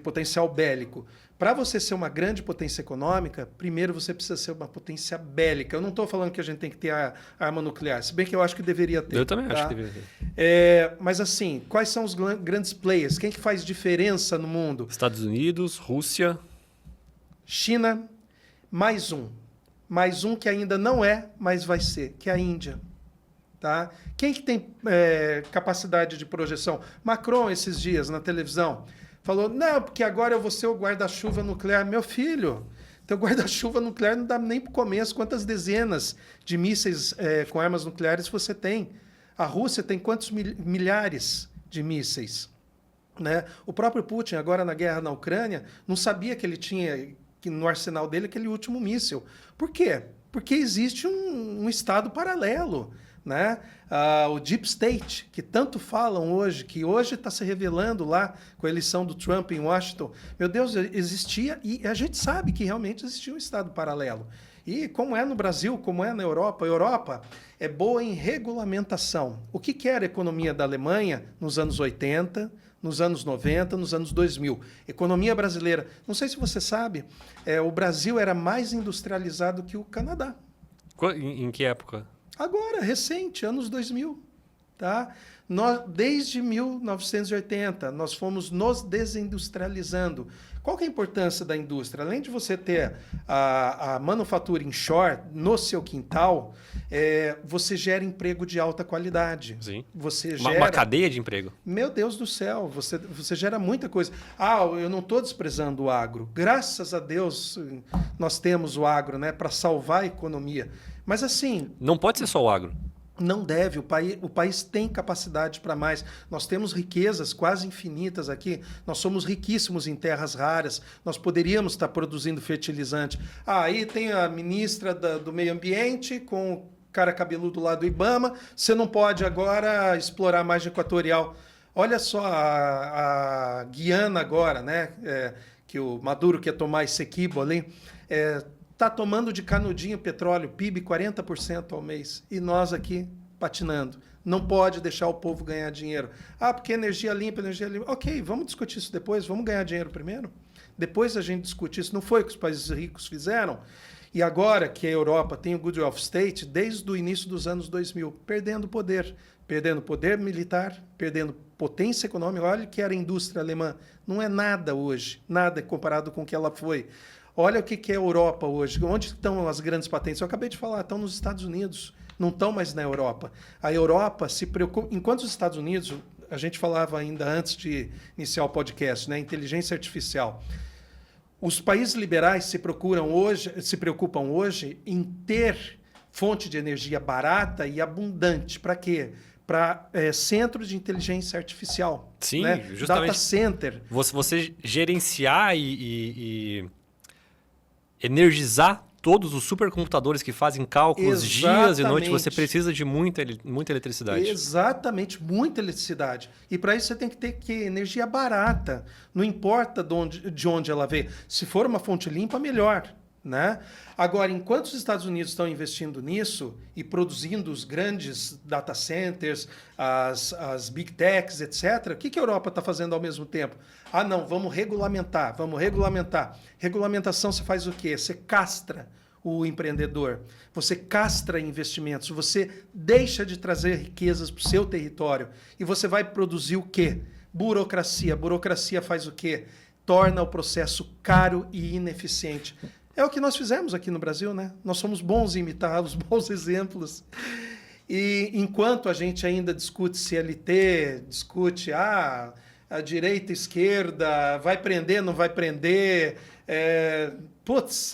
B: potencial bélico? Para você ser uma grande potência econômica, primeiro você precisa ser uma potência bélica. Eu não estou falando que a gente tem que ter a arma nuclear, se bem que eu acho que deveria ter.
A: Eu também
B: tá?
A: acho que deveria ter.
B: Mas assim, quais são os grandes players? Quem que faz diferença no mundo?
A: Estados Unidos, Rússia.
B: China, mais um que ainda não é, mas vai ser, que é a Índia. Tá? Quem que tem capacidade de projeção? Macron, esses dias, na televisão, falou, não, porque agora eu vou ser o guarda-chuva nuclear. Meu filho, teu guarda-chuva nuclear não dá nem para o começo. Quantas dezenas de mísseis com armas nucleares você tem? A Rússia tem quantos milhares de mísseis? Né? O próprio Putin, agora na guerra na Ucrânia, não sabia que ele tinha no arsenal dele aquele último míssil. Por quê? Porque existe um Estado paralelo. Né? O Deep State, que tanto falam hoje, que hoje está se revelando lá com a eleição do Trump em Washington. Meu Deus, existia, e a gente sabe que realmente existia um Estado paralelo. E como é no Brasil, como é na Europa, a Europa é boa em regulamentação. O que era a economia da Alemanha nos anos 80, nos anos 90, nos anos 2000? Economia brasileira. Não sei se você sabe, o Brasil era mais industrializado que o Canadá.
A: Em que época?
B: Agora, recente, anos 2000. Tá? Desde 1980, nós fomos nos desindustrializando. Qual que é a importância da indústria? Além de você ter a manufatura inshore no seu quintal, você gera emprego de alta qualidade.
A: Sim.
B: Você
A: Uma cadeia de emprego.
B: Meu Deus do céu, você gera muita coisa. Eu não estou desprezando o agro. Graças a Deus nós temos o agro, né, para salvar a economia. Mas assim...
A: Não pode ser só o agro.
B: Não deve, o país tem capacidade para mais. Nós temos riquezas quase infinitas aqui, nós somos riquíssimos em terras raras, nós poderíamos estar produzindo fertilizante. Aí tem a ministra do Meio Ambiente com o cara cabeludo lá do Ibama, você não pode agora explorar a margem equatorial. Olha só a Guiana agora, né? Que o Maduro quer tomar Essequibo ali, está tomando de canudinho petróleo, PIB 40% ao mês. E nós aqui patinando. Não pode deixar o povo ganhar dinheiro. Porque energia limpa, energia limpa. Ok, vamos discutir isso depois. Vamos ganhar dinheiro primeiro? Depois a gente discute isso. Não foi o que os países ricos fizeram? E agora que a Europa tem o Good of State, desde o início dos anos 2000, perdendo poder. Perdendo poder militar, perdendo potência econômica. Olha que era a indústria alemã. Não é nada hoje. Nada comparado com o que ela foi. Olha o que é a Europa hoje. Onde estão as grandes patentes? Eu acabei de falar, estão nos Estados Unidos, não estão mais na Europa. A Europa se preocupa... Enquanto os Estados Unidos, a gente falava ainda antes de iniciar o podcast, né? Inteligência artificial. Os países liberais se preocupam hoje em ter fonte de energia barata e abundante. Para quê? Para centros de inteligência artificial.
A: Sim,
B: né?
A: justamente.
B: Data center.
A: Você gerenciar e energizar todos os supercomputadores que fazem cálculos dias e noites, você precisa de muita eletricidade.
B: Exatamente, muita eletricidade. E para isso você tem que ter energia barata. Não importa de onde ela veio. Se for uma fonte limpa, melhor. Né? Agora, enquanto os Estados Unidos estão investindo nisso e produzindo os grandes data centers, as big techs, etc., o que a Europa está fazendo ao mesmo tempo? Não, vamos regulamentar. Regulamentação você faz o quê? Você castra o empreendedor, você castra investimentos, você deixa de trazer riquezas para o seu território e você vai produzir o quê? Burocracia. Burocracia faz o quê? Torna o processo caro e ineficiente. É o que nós fizemos aqui no Brasil, né? Nós somos bons em imitar os bons exemplos. E enquanto a gente ainda discute CLT, discute a direita, a esquerda, vai prender, não vai prender,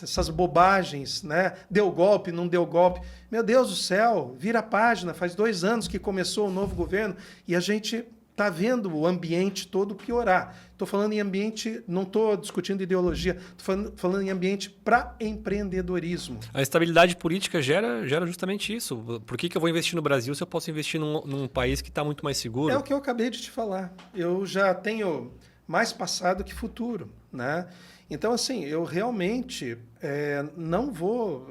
B: essas bobagens, né? Deu golpe, não deu golpe. Meu Deus do céu, vira a página, faz 2 anos que começou o novo governo e a gente está vendo o ambiente todo piorar. Estou falando em ambiente, não estou discutindo ideologia, estou falando em ambiente para empreendedorismo.
A: A estabilidade política gera justamente isso. Por que eu vou investir no Brasil se eu posso investir num país que está muito mais seguro?
B: É o que eu acabei de te falar. Eu já tenho mais passado que futuro. né? Então, assim, eu realmente não vou...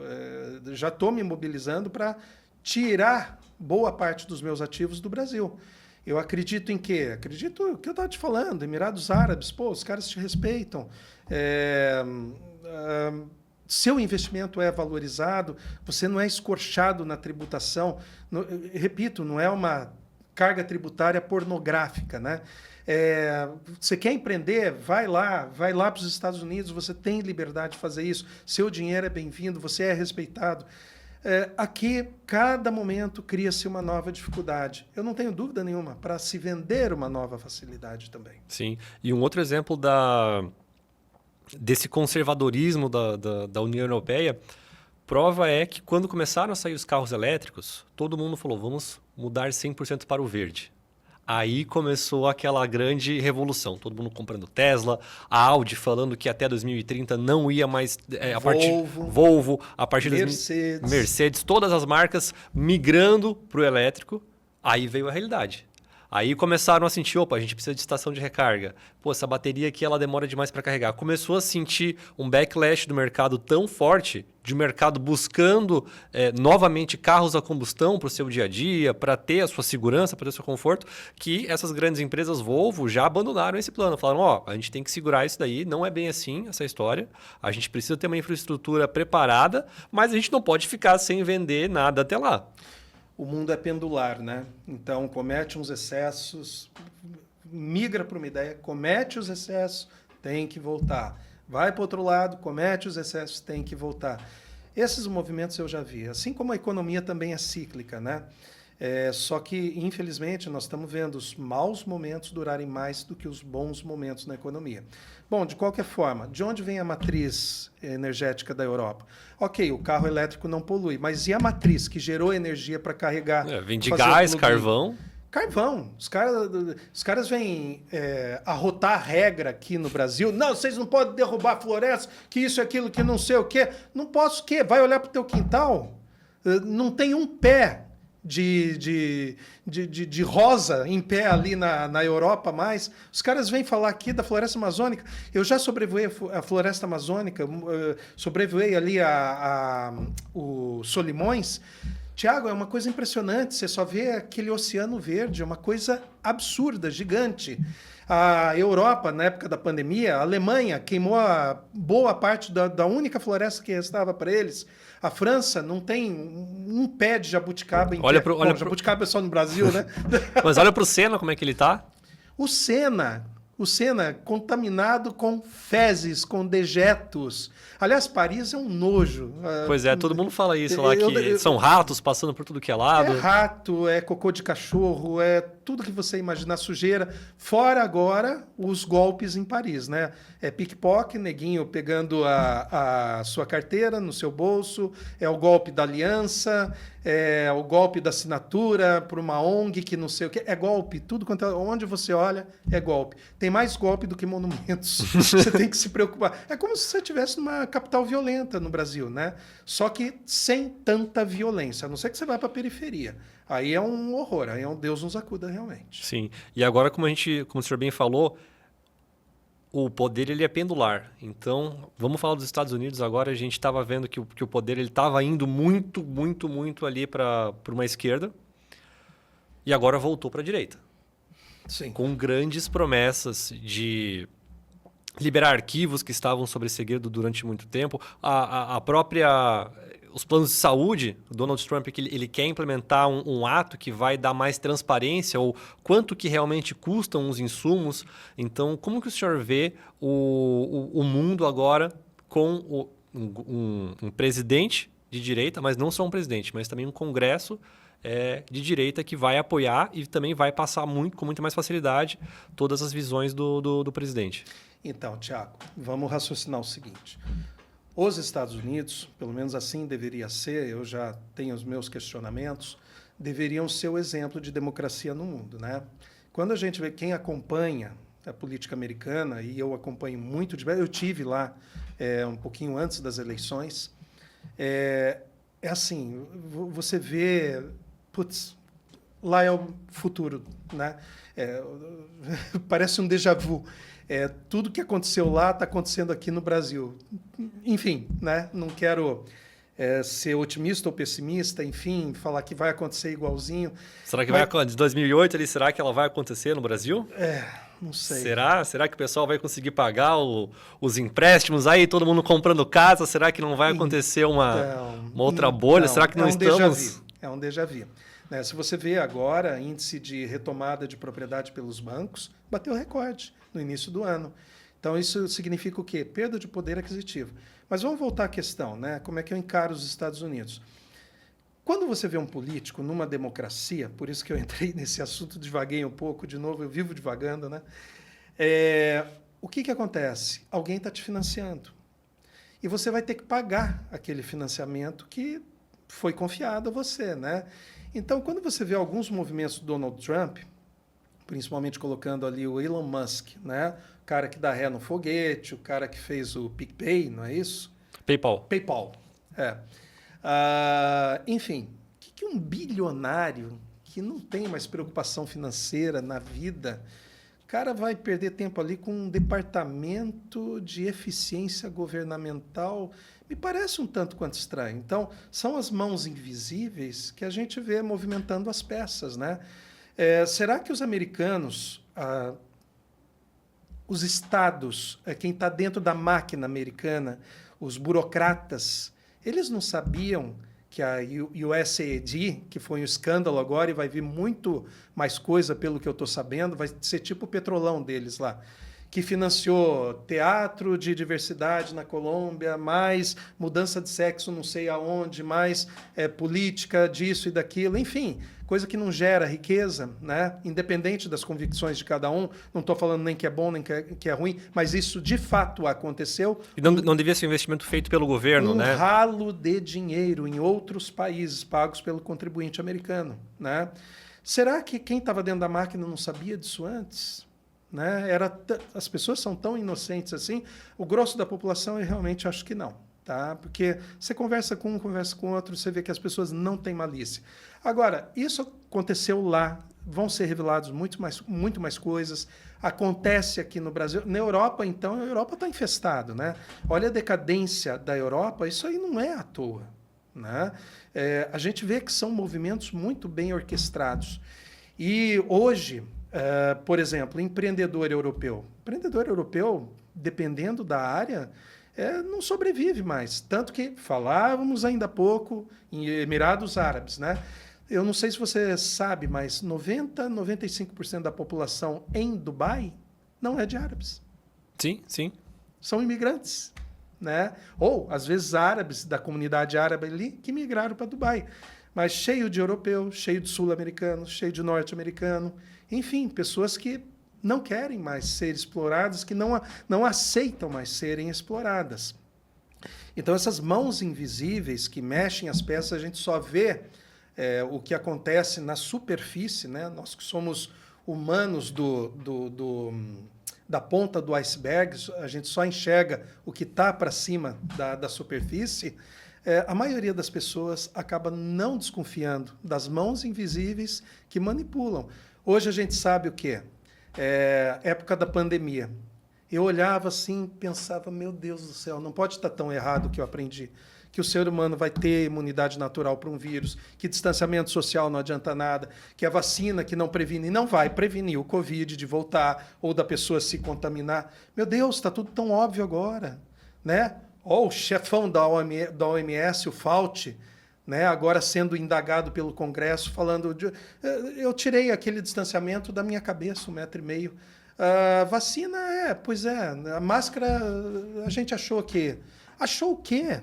B: já estou me mobilizando para tirar boa parte dos meus ativos do Brasil. Eu acredito em quê? Acredito no que eu estava te falando, Emirados Árabes, pô, os caras te respeitam. Seu investimento é valorizado, você não é escorchado na tributação. Repito, não é uma carga tributária pornográfica, né? Você quer empreender? Vai lá para os Estados Unidos, você tem liberdade de fazer isso, seu dinheiro é bem-vindo, você é respeitado. Aqui, cada momento cria-se uma nova dificuldade. Eu não tenho dúvida nenhuma para se vender uma nova facilidade também.
A: Sim, e um outro exemplo desse conservadorismo da União Europeia, prova é que quando começaram a sair os carros elétricos, todo mundo falou, vamos mudar 100% para o verde. Aí começou aquela grande revolução. Todo mundo comprando Tesla, a Audi falando que até 2030 não ia mais... Volvo, a partir de Mercedes, todas as marcas migrando para o elétrico. Aí veio a realidade. Aí começaram a sentir, opa, a gente precisa de estação de recarga. Pô, essa bateria aqui ela demora demais para carregar. Começou a sentir um backlash do mercado tão forte, de um mercado buscando novamente carros a combustão para o seu dia a dia, para ter a sua segurança, para ter o seu conforto, que essas grandes empresas Volvo já abandonaram esse plano. Falaram, ó, a gente tem que segurar isso daí, não é bem assim essa história. A gente precisa ter uma infraestrutura preparada, mas a gente não pode ficar sem vender nada até lá.
B: O mundo é pendular, né? Então, comete uns excessos, migra para uma ideia, comete os excessos, tem que voltar. Vai para o outro lado, comete os excessos, tem que voltar. Esses movimentos eu já vi. Assim como a economia também é cíclica, né? Só que, infelizmente, nós estamos vendo os maus momentos durarem mais do que os bons momentos na economia. Bom, de qualquer forma, de onde vem a matriz energética da Europa? Ok, o carro elétrico não polui, mas e a matriz que gerou energia para carregar?
A: Vem de gás, carvão.
B: Carvão. Os caras vêm arrotar a regra aqui no Brasil. Não, vocês não podem derrubar a floresta, que isso, aquilo, que não sei o quê. Não posso o quê? Vai olhar para o teu quintal? Não tem um pé de rosa em pé ali na Europa mais. Os caras vêm falar aqui da floresta amazônica. Eu já sobrevoei a floresta amazônica, sobrevoei ali o Solimões. Tiago, é uma coisa impressionante. Você só vê aquele oceano verde, é uma coisa absurda, gigante. A Europa, na época da pandemia, a Alemanha queimou a boa parte da única floresta que restava para eles. A França não tem um pé de jabuticaba em pé. Jabuticaba é só no Brasil, né?
A: Mas olha para o Sena, como é que ele está.
B: O Sena contaminado com fezes, com dejetos. Aliás, Paris é um nojo.
A: Pois é, todo mundo fala isso lá, que são ratos passando por tudo que é lado.
B: É rato, é cocô de cachorro, é tudo que você imaginar, sujeira. Fora agora os golpes em Paris, né? É pickpocket, neguinho pegando a sua carteira no seu bolso, é o golpe da aliança, é o golpe da assinatura por uma ONG que não sei o quê. É golpe, tudo quanto onde você olha é golpe. Tem mais golpe do que monumentos. Você tem que se preocupar. É como se você estivesse numa capital violenta no Brasil, né? Só que sem tanta violência, a não ser que você vá para a periferia. Aí é um horror, aí é um Deus nos acuda realmente.
A: Sim. E agora, como o senhor bem falou, o poder ele é pendular. Então, vamos falar dos Estados Unidos agora. A gente estava vendo que o poder ele estava indo muito, muito, muito ali para uma esquerda e agora voltou para a direita.
B: Sim.
A: Com grandes promessas de liberar arquivos que estavam sob segredo durante muito tempo. Os planos de saúde, o Donald Trump, ele quer implementar um ato que vai dar mais transparência ou quanto que realmente custam os insumos. Então, como que o senhor vê o mundo agora com um presidente de direita, mas não só um presidente, mas também um congresso de direita que vai apoiar e também vai passar com muito mais facilidade todas as visões do presidente?
B: Então, Tiago, vamos raciocinar o seguinte. Os Estados Unidos, pelo menos assim deveria ser, eu já tenho os meus questionamentos, deveriam ser o exemplo de democracia no mundo, né? Quando a gente vê quem acompanha a política americana, e eu acompanho muito, eu tive lá um pouquinho antes das eleições, assim, você vê, lá é o futuro, né? Parece um déjà vu. Tudo que aconteceu lá está acontecendo aqui no Brasil. Enfim, né? Não quero ser otimista ou pessimista, enfim, falar que vai acontecer igualzinho.
A: Será que vai de 2008 ali, será que ela vai acontecer no Brasil?
B: Não sei.
A: Será que o pessoal vai conseguir pagar os empréstimos aí, todo mundo comprando casa? Será que não vai acontecer uma outra bolha? Será que não estamos...
B: É um déjà vu. Né? Se você vê agora, índice de retomada de propriedade pelos bancos bateu recorde no início do ano. Então, isso significa o quê? Perda de poder aquisitivo. Mas vamos voltar à questão, né? Como é que eu encaro os Estados Unidos? Quando você vê um político numa democracia, por isso que eu entrei nesse assunto, divaguei um pouco, de novo, eu vivo divagando, né? O que acontece? Alguém está te financiando. E você vai ter que pagar aquele financiamento que foi confiado a você, né? Então, quando você vê alguns movimentos do Donald Trump, principalmente colocando ali o Elon Musk, né? O cara que dá ré no foguete, o cara que fez o PicPay, não é isso? PayPal, enfim, o que um bilionário que não tem mais preocupação financeira na vida, o cara vai perder tempo ali com um departamento de eficiência governamental? Me parece um tanto quanto estranho. Então, são as mãos invisíveis que a gente vê movimentando as peças, né? Será que os americanos, os estados, quem está dentro da máquina americana, os burocratas, eles não sabiam que a USAID, que foi um escândalo agora e vai vir muito mais coisa pelo que eu estou sabendo, vai ser tipo o petrolão deles lá, que financiou teatro de diversidade na Colômbia, mais mudança de sexo não sei aonde, mais política disso e daquilo, enfim, coisa que não gera riqueza, né? Independente das convicções de cada um. Não estou falando nem que é bom, nem que é ruim, mas isso de fato aconteceu.
A: E não devia ser um investimento feito pelo governo, né?
B: Um ralo de dinheiro em outros países pagos pelo contribuinte americano, né? Será que quem estava dentro da máquina não sabia disso antes? Né? As pessoas são tão inocentes assim. O grosso da população, eu realmente acho que não. Tá? Porque você conversa com um, conversa com outro, você vê que as pessoas não têm malícia. Agora, isso aconteceu lá, vão ser revelados muito mais coisas. Acontece aqui no Brasil. Na Europa, então, a Europa está infestada, né? Olha a decadência da Europa, isso aí não é à toa. Né? A gente vê que são movimentos muito bem orquestrados. E hoje, por exemplo, empreendedor europeu, dependendo da área, não sobrevive mais. Tanto que falávamos ainda há pouco em Emirados Árabes, né? Eu não sei se você sabe, mas 95% da população em Dubai não é de árabes.
A: Sim, sim.
B: São imigrantes, né? Ou, às vezes, árabes da comunidade árabe ali que migraram para Dubai. Mas cheio de europeu, cheio de sul-americano, cheio de norte-americano. Enfim, pessoas que não querem mais ser exploradas, que não aceitam mais serem exploradas. Então, essas mãos invisíveis que mexem as peças, a gente só vê o que acontece na superfície, né? Nós que somos humanos da ponta do iceberg, a gente só enxerga o que está para cima da superfície. A maioria das pessoas acaba não desconfiando das mãos invisíveis que manipulam. Hoje a gente sabe o quê? Época da pandemia. Eu olhava assim, pensava, meu Deus do céu, não pode estar tão errado o que eu aprendi. Que o ser humano vai ter imunidade natural para um vírus, que distanciamento social não adianta nada, que a vacina que não previne, não vai prevenir o Covid de voltar ou da pessoa se contaminar. Meu Deus, está tudo tão óbvio agora. Né? O chefão da OMS, o Fauci, né, agora sendo indagado pelo Congresso, falando eu tirei aquele distanciamento da minha cabeça, 1,5 metro. Vacina, a máscara, a gente achou que... Achou o quê?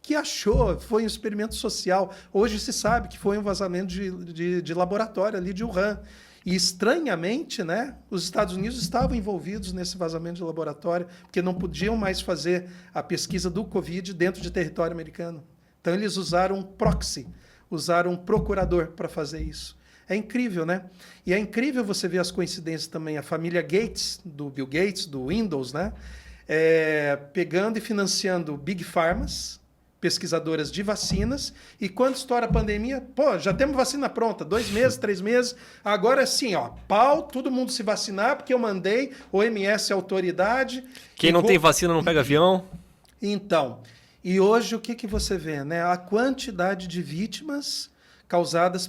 B: Que achou? Foi um experimento social. Hoje se sabe que foi um vazamento de laboratório ali de Wuhan. E, estranhamente, né, os Estados Unidos estavam envolvidos nesse vazamento de laboratório, porque não podiam mais fazer a pesquisa do Covid dentro de território americano. Então, eles usaram um proxy, usaram um procurador para fazer isso. É incrível, né? E é incrível você ver as coincidências também. A família Gates, do Bill Gates, do Windows, né? Pegando e financiando Big Pharmas, pesquisadoras de vacinas, e quando estoura a pandemia, pô, já temos vacina pronta, 2 meses, 3 meses, agora sim, ó, pau, todo mundo se vacinar, porque eu mandei, OMS é autoridade.
A: Quem não tem vacina não pega avião.
B: Então, e hoje o que você vê, né? A quantidade de vítimas causadas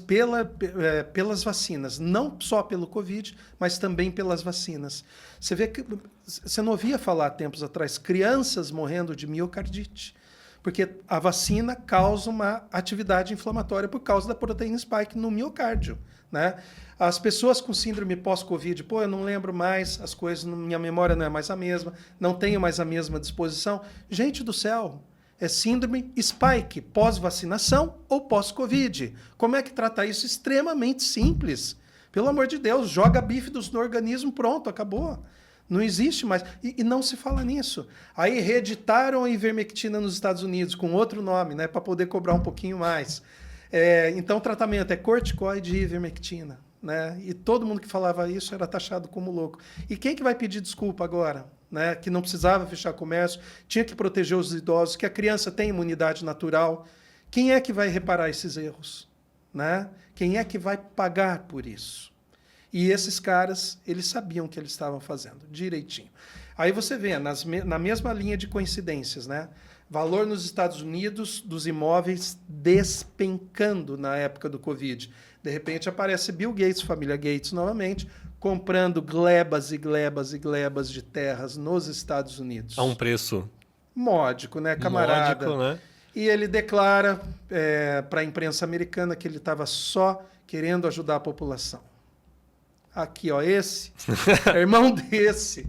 B: pelas vacinas, não só pelo Covid, mas também pelas vacinas. Você vê que você não ouvia falar há tempos atrás, crianças morrendo de miocardite, porque a vacina causa uma atividade inflamatória por causa da proteína spike no miocárdio, né? As pessoas com síndrome pós-Covid, pô, eu não lembro mais, as coisas, minha memória não é mais a mesma, não tenho mais a mesma disposição. Gente do céu, é síndrome spike, pós-vacinação ou pós-Covid. Como é que trata isso? Extremamente simples. Pelo amor de Deus, joga bífidos no organismo, pronto, acabou. Não existe mais. E não se fala nisso. Aí reeditaram a ivermectina nos Estados Unidos com outro nome, né, para poder cobrar um pouquinho mais. Então o tratamento é corticoide e ivermectina. Né? E todo mundo que falava isso era taxado como louco. E quem que vai pedir desculpa agora? Né? Que não precisava fechar comércio, tinha que proteger os idosos, que a criança tem imunidade natural. Quem é que vai reparar esses erros? Né? Quem é que vai pagar por isso? E esses caras, eles sabiam o que eles estavam fazendo, direitinho. Aí você vê, na mesma linha de coincidências, né? Valor nos Estados Unidos dos imóveis despencando na época do Covid. De repente aparece Bill Gates, família Gates novamente, comprando glebas e glebas e glebas de terras nos Estados Unidos.
A: A um preço
B: módico, né, camarada?
A: Módico, né?
B: E ele declara para a imprensa americana que ele estava só querendo ajudar a população. Aqui, ó, esse, é irmão desse.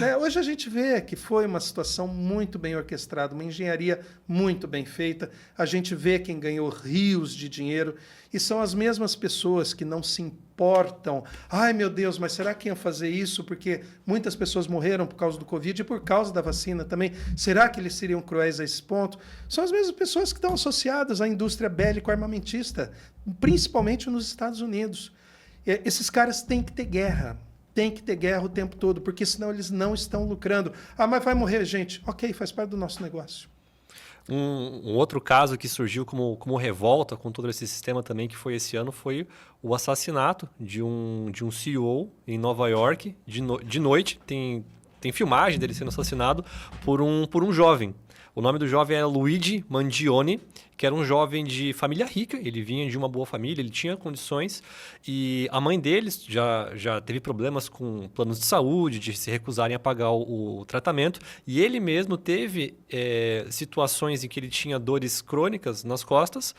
B: Né? Hoje a gente vê que foi uma situação muito bem orquestrada, uma engenharia muito bem feita. A gente vê quem ganhou rios de dinheiro e são as mesmas pessoas que não se importam. Ai, meu Deus, mas será que iam fazer isso? Porque muitas pessoas morreram por causa do Covid e por causa da vacina também. Será que eles seriam cruéis a esse ponto? São as mesmas pessoas que estão associadas à indústria bélico-armamentista, principalmente nos Estados Unidos. Esses caras têm que ter guerra o tempo todo, porque senão eles não estão lucrando. Ah, mas vai morrer gente. Ok, faz parte do nosso negócio.
A: Um outro caso que surgiu como revolta com todo esse sistema também, que foi esse ano, foi o assassinato de um CEO em Nova York, de noite. Tem filmagem dele sendo assassinado por um jovem. O nome do jovem era Luigi Mangione, que era um jovem de família rica. Ele vinha de uma boa família, ele tinha condições. E a mãe deles já teve problemas com planos de saúde, de se recusarem a pagar o tratamento. E ele mesmo teve situações em que ele tinha dores crônicas nas costas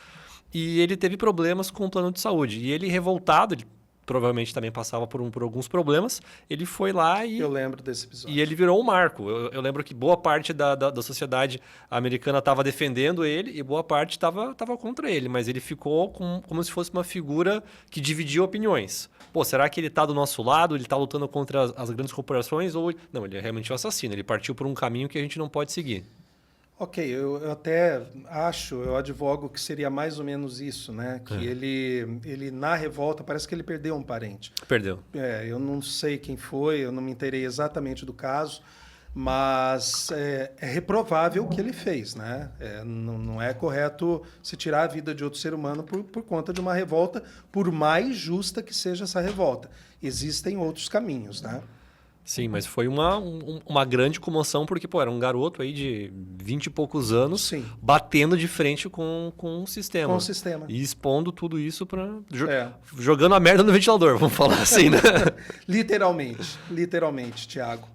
A: e ele teve problemas com o plano de saúde. E ele, revoltado, ele provavelmente também passava por alguns problemas, ele foi lá e...
B: Eu lembro desse episódio.
A: E ele virou um marco. Eu lembro que boa parte da sociedade americana estava defendendo ele e boa parte estava contra ele, mas ele ficou como se fosse uma figura que dividia opiniões. Pô, será que ele está do nosso lado? Ele está lutando contra as grandes corporações? Ou... Não, ele é realmente um assassino. Ele partiu por um caminho que a gente não pode seguir.
B: Ok, eu até acho, eu advogo que seria mais ou menos isso, né? Que ele na revolta, parece que ele perdeu um parente.
A: Perdeu.
B: Eu não sei quem foi, eu não me inteirei exatamente do caso, mas é reprovável o que ele fez, né? Não é correto se tirar a vida de outro ser humano por conta de uma revolta, por mais justa que seja essa revolta. Existem outros caminhos, né?
A: Sim, mas foi uma grande comoção, porque era um garoto aí de 20 e poucos anos. Sim. Batendo de frente com o sistema.
B: Com o sistema.
A: E expondo tudo isso para... Jogando a merda no ventilador, vamos falar assim, né?
B: Literalmente, Thiago.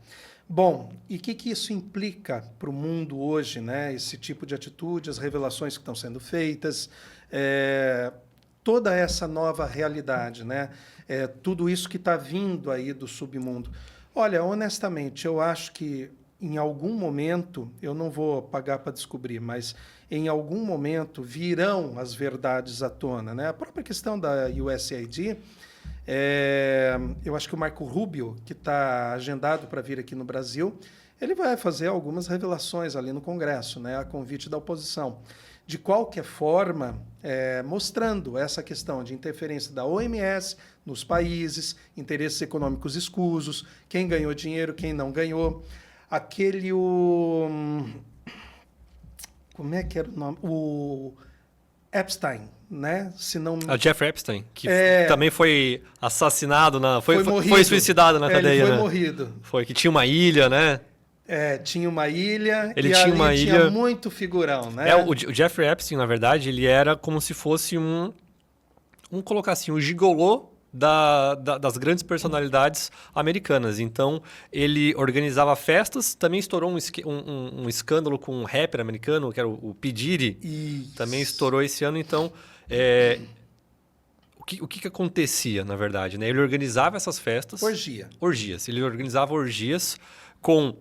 B: Bom, e o que isso implica para o mundo hoje, né? Esse tipo de atitude, as revelações que estão sendo feitas, toda essa nova realidade, né? Tudo isso que está vindo aí do submundo. Olha, honestamente, eu acho que em algum momento, eu não vou pagar para descobrir, mas em algum momento virão as verdades à tona, né? A própria questão da USAID, eu acho que o Marco Rubio, que está agendado para vir aqui no Brasil, ele vai fazer algumas revelações ali no Congresso, né? A convite da oposição. De qualquer forma, mostrando essa questão de interferência da OMS nos países, interesses econômicos escusos, quem ganhou dinheiro, quem não ganhou. Como é que era o nome? O Epstein, né? Se não...
A: A Jeffrey Epstein, que também foi assassinado, foi suicidado na cadeia,
B: ele foi
A: né?
B: morrido.
A: Foi, que tinha uma ilha, né?
B: Tinha uma ilha
A: ele
B: e
A: tinha
B: ali
A: uma
B: tinha
A: ilha...
B: muito figurão, né?
A: O Jeffrey Epstein, na verdade, ele era como se fosse vamos colocar assim, um gigolô das grandes personalidades americanas. Então, ele organizava festas, também estourou um escândalo com um rapper americano, que era o P. Diddy.
B: Isso.
A: Também estourou esse ano. Então, o que acontecia, na verdade? Né? Ele organizava essas festas... Orgias. Ele organizava orgias com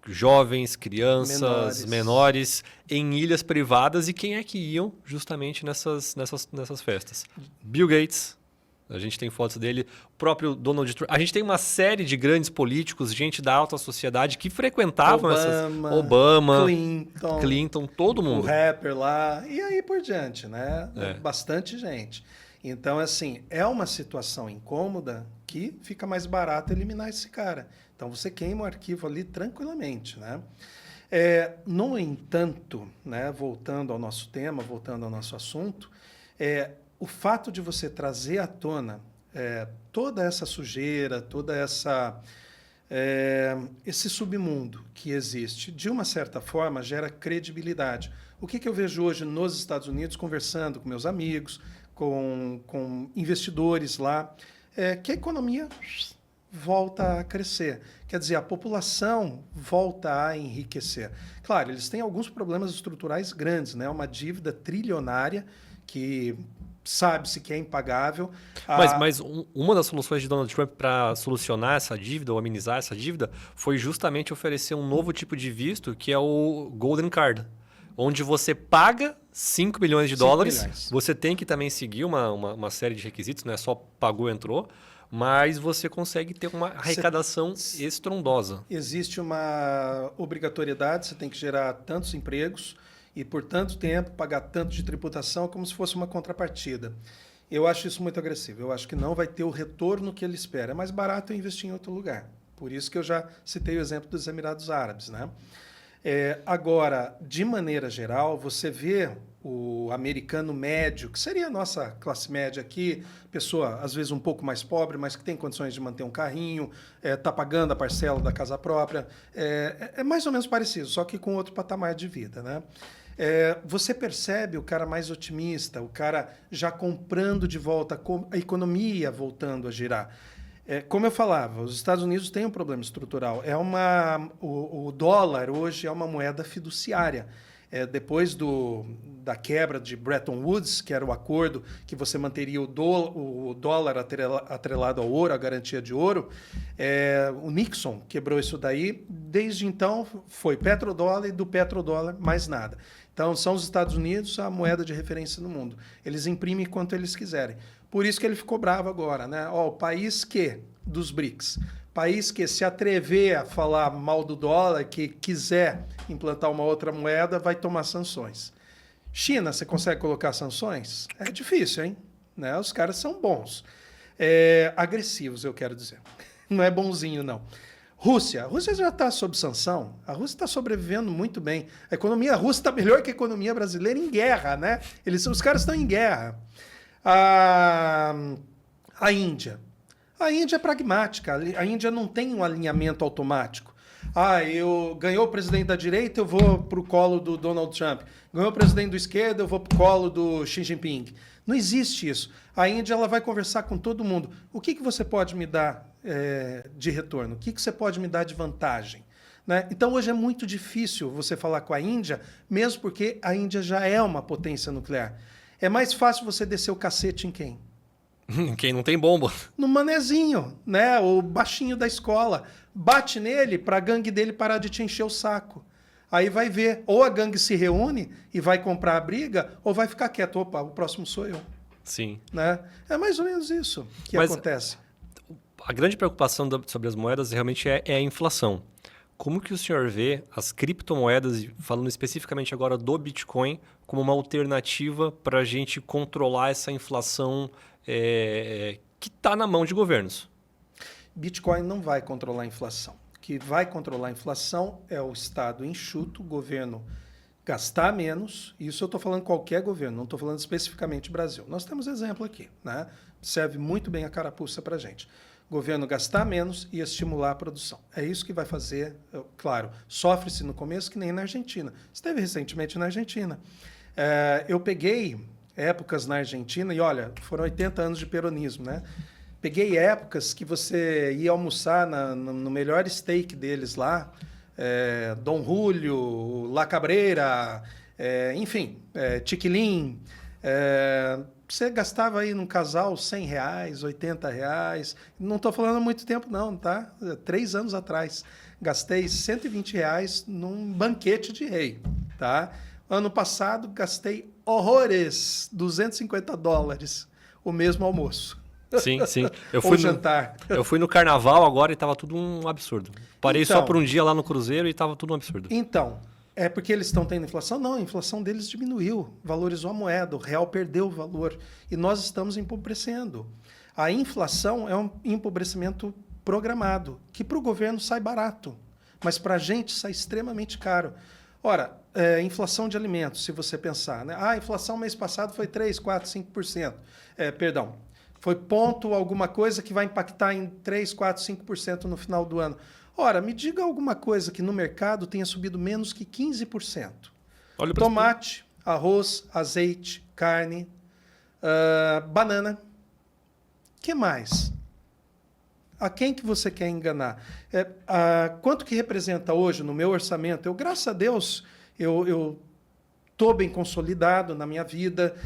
A: jovens, crianças, menores em ilhas privadas. E quem é que iam justamente nessas festas? Bill Gates... A gente tem fotos dele, o próprio Donald Trump. A gente tem uma série de grandes políticos, gente da alta sociedade que frequentavam Obama, Clinton, todo mundo.
B: O rapper lá, e aí por diante, né? Bastante gente. Então, assim, é uma situação incômoda que fica mais barato eliminar esse cara. Então, você queima o arquivo ali tranquilamente, né? No entanto, né, voltando ao nosso tema, voltando ao nosso assunto, o fato de você trazer à tona toda essa sujeira, esse submundo que existe, de uma certa forma, gera credibilidade. O que eu vejo hoje nos Estados Unidos, conversando com meus amigos, com investidores lá, que a economia volta a crescer. Quer dizer, a população volta a enriquecer. Claro, eles têm alguns problemas estruturais grandes, né? Uma dívida trilionária que... sabe-se que é impagável.
A: Mas uma das soluções de Donald Trump para solucionar essa dívida ou amenizar essa dívida foi justamente oferecer um novo tipo de visto, que é o Golden Card, onde você paga 5 milhões de dólares. Você tem que também seguir uma série de requisitos, não é só pagou, entrou, mas você consegue ter uma arrecadação estrondosa.
B: Existe uma obrigatoriedade, você tem que gerar tantos empregos, e por tanto tempo pagar tanto de tributação como se fosse uma contrapartida. Eu acho isso muito agressivo. Eu acho que não vai ter o retorno que ele espera. É mais barato eu investir em outro lugar. Por isso que eu já citei o exemplo dos Emirados Árabes, né? Agora, de maneira geral, você vê o americano médio, que seria a nossa classe média aqui, pessoa às vezes um pouco mais pobre, mas que tem condições de manter um carrinho, está pagando a parcela da casa própria. É mais ou menos parecido, só que com outro patamar de vida, né? Você percebe o cara mais otimista, o cara já comprando de volta, a economia voltando a girar. Como eu falava, os Estados Unidos têm um problema estrutural. O dólar hoje é uma moeda fiduciária. Depois da quebra de Bretton Woods, que era o acordo que você manteria o dólar atrelado ao ouro, a garantia de ouro, o Nixon quebrou isso daí. Desde então, foi petrodólar e do petrodólar mais nada. Então, são os Estados Unidos a moeda de referência no mundo. Eles imprimem quanto eles quiserem. Por isso que ele ficou bravo agora, né? O país dos BRICS, país que se atrever a falar mal do dólar, que quiser implantar uma outra moeda, vai tomar sanções. China, você consegue colocar sanções? É difícil, hein? Né? Os caras são bons. Agressivos, eu quero dizer. Não é bonzinho, não. Rússia já está sob sanção. A Rússia está sobrevivendo muito bem. A economia russa está melhor que a economia brasileira em guerra, né? Os caras estão em guerra. A Índia. A Índia é pragmática. A Índia não tem um alinhamento automático. Ganhou o presidente da direita, eu vou para o colo do Donald Trump. Ganhou o presidente do esquerda, eu vou para o colo do Xi Jinping. Não existe isso. A Índia ela vai conversar com todo mundo. O que você pode me dar de retorno? O que você pode me dar de vantagem? Né? Então, hoje é muito difícil você falar com a Índia, mesmo porque a Índia já é uma potência nuclear. É mais fácil você descer o cacete em quem?
A: Quem não tem bomba.
B: No manezinho, né? O baixinho da escola. Bate nele para a gangue dele parar de te encher o saco. Aí vai ver, ou a gangue se reúne e vai comprar a briga, ou vai ficar quieto. Opa, o próximo sou eu.
A: Sim.
B: Né? É mais ou menos isso que acontece.
A: A grande preocupação sobre as moedas realmente é a inflação. Como que o senhor vê as criptomoedas, falando especificamente agora do Bitcoin, como uma alternativa para a gente controlar essa inflação que está na mão de governos?
B: Bitcoin não vai controlar a inflação. O que vai controlar a inflação é o Estado enxuto, o governo gastar menos, isso eu estou falando qualquer governo, não estou falando especificamente Brasil. Nós temos exemplo aqui, né? Serve muito bem a carapuça para a gente. Governo gastar menos e estimular a produção. É isso que vai fazer, claro, sofre-se no começo que nem na Argentina. Esteve recentemente na Argentina. Eu peguei épocas na Argentina, e olha, foram 80 anos de peronismo, né? Peguei épocas que você ia almoçar no melhor steak deles lá, Dom Julio, La Cabreira, enfim, Chiquilín. Você gastava aí num casal R$100, R$80. Não estou falando há muito tempo, não, tá? 3 anos atrás. Gastei R$120 num banquete de rei, tá? Ano passado, gastei horrores, $250, o mesmo almoço.
A: Sim, sim.
B: Ou jantar.
A: Eu fui no carnaval agora e estava tudo um absurdo. Parei só por um dia lá no Cruzeiro e estava tudo um absurdo.
B: Então, é porque eles estão tendo inflação? Não, a inflação deles diminuiu, valorizou a moeda, o real perdeu o valor e nós estamos empobrecendo. A inflação é um empobrecimento programado, que para o governo sai barato, mas para a gente sai extremamente caro. Ora, inflação de alimentos, se você pensar, né? A inflação mês passado foi 3, 4, 5%. Perdão, foi ponto alguma coisa que vai impactar em 3, 4, 5% no final do ano. Ora, me diga alguma coisa que no mercado tenha subido menos que 15%.
A: Olha
B: Tomate, arroz, azeite, carne, banana. O que mais? A quem que você quer enganar? Quanto que representa hoje no meu orçamento? Graças a Deus, eu estou bem consolidado na minha vida.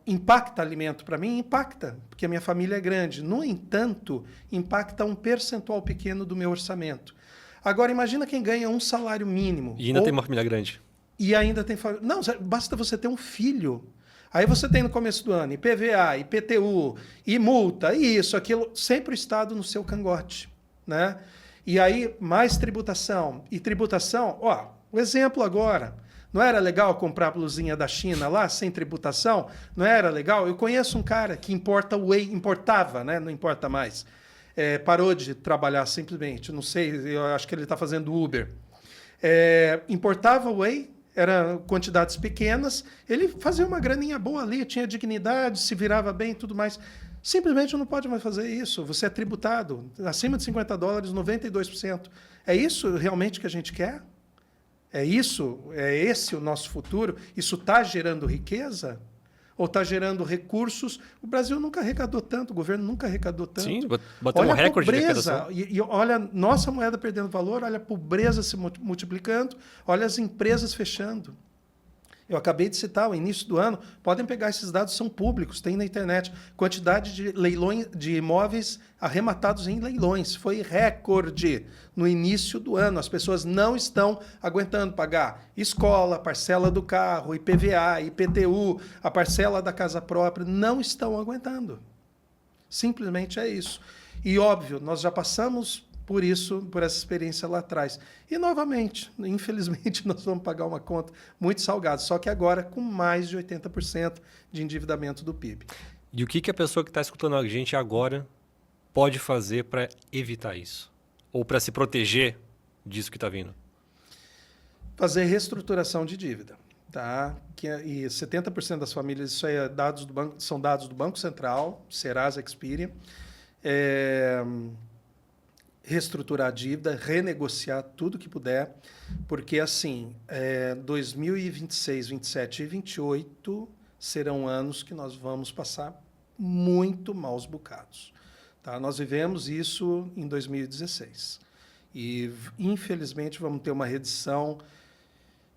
B: Impacta alimento para mim? Impacta, porque a minha família é grande. No entanto, impacta um percentual pequeno do meu orçamento. Agora, imagina quem ganha um salário mínimo.
A: E ainda tem uma família grande.
B: E ainda tem família. Não, basta você ter um filho. Aí você tem no começo do ano IPVA, IPTU, e multa, e isso, aquilo. Sempre o Estado no seu cangote, né? E aí, mais tributação. E tributação, o exemplo agora. Não era legal comprar blusinha da China lá, sem tributação? Não era legal? Eu conheço um cara que importava, né? Não importa mais. Parou de trabalhar simplesmente. Não sei, eu acho que ele está fazendo Uber. Importava whey, eram quantidades pequenas, ele fazia uma graninha boa ali, tinha dignidade, se virava bem e tudo mais. Simplesmente não pode mais fazer isso. Você é tributado. Acima de $50, 92%. É isso realmente que a gente quer? É esse o nosso futuro? Isso está gerando riqueza? Ou está gerando recursos? O Brasil nunca arrecadou tanto, o governo nunca arrecadou tanto.
A: Sim, bateu um recorde de arrecadação.
B: E olha nossa moeda perdendo valor, olha a pobreza se multiplicando, olha as empresas fechando. Eu acabei de citar o início do ano, podem pegar esses dados, são públicos, tem na internet. Quantidade de leilões de imóveis arrematados em leilões. Foi recorde no início do ano. As pessoas não estão aguentando pagar escola, parcela do carro, IPVA, IPTU, a parcela da casa própria. Não estão aguentando. Simplesmente é isso. E, óbvio, nós já passamos por isso, por essa experiência lá atrás. E, novamente, infelizmente, nós vamos pagar uma conta muito salgada, só que agora com mais de 80% de endividamento do PIB.
A: E o que a pessoa que está escutando a gente agora pode fazer para evitar isso? Ou para se proteger disso que está vindo?
B: Fazer reestruturação de dívida. Tá? E 70% das famílias, isso aí são dados do Banco Central, Serasa, Experian. Reestruturar a dívida, renegociar tudo que puder, porque assim, 2026, 27 e 28 serão anos que nós vamos passar muito maus bocados. Tá? Nós vivemos isso em 2016 e, infelizmente, vamos ter uma redição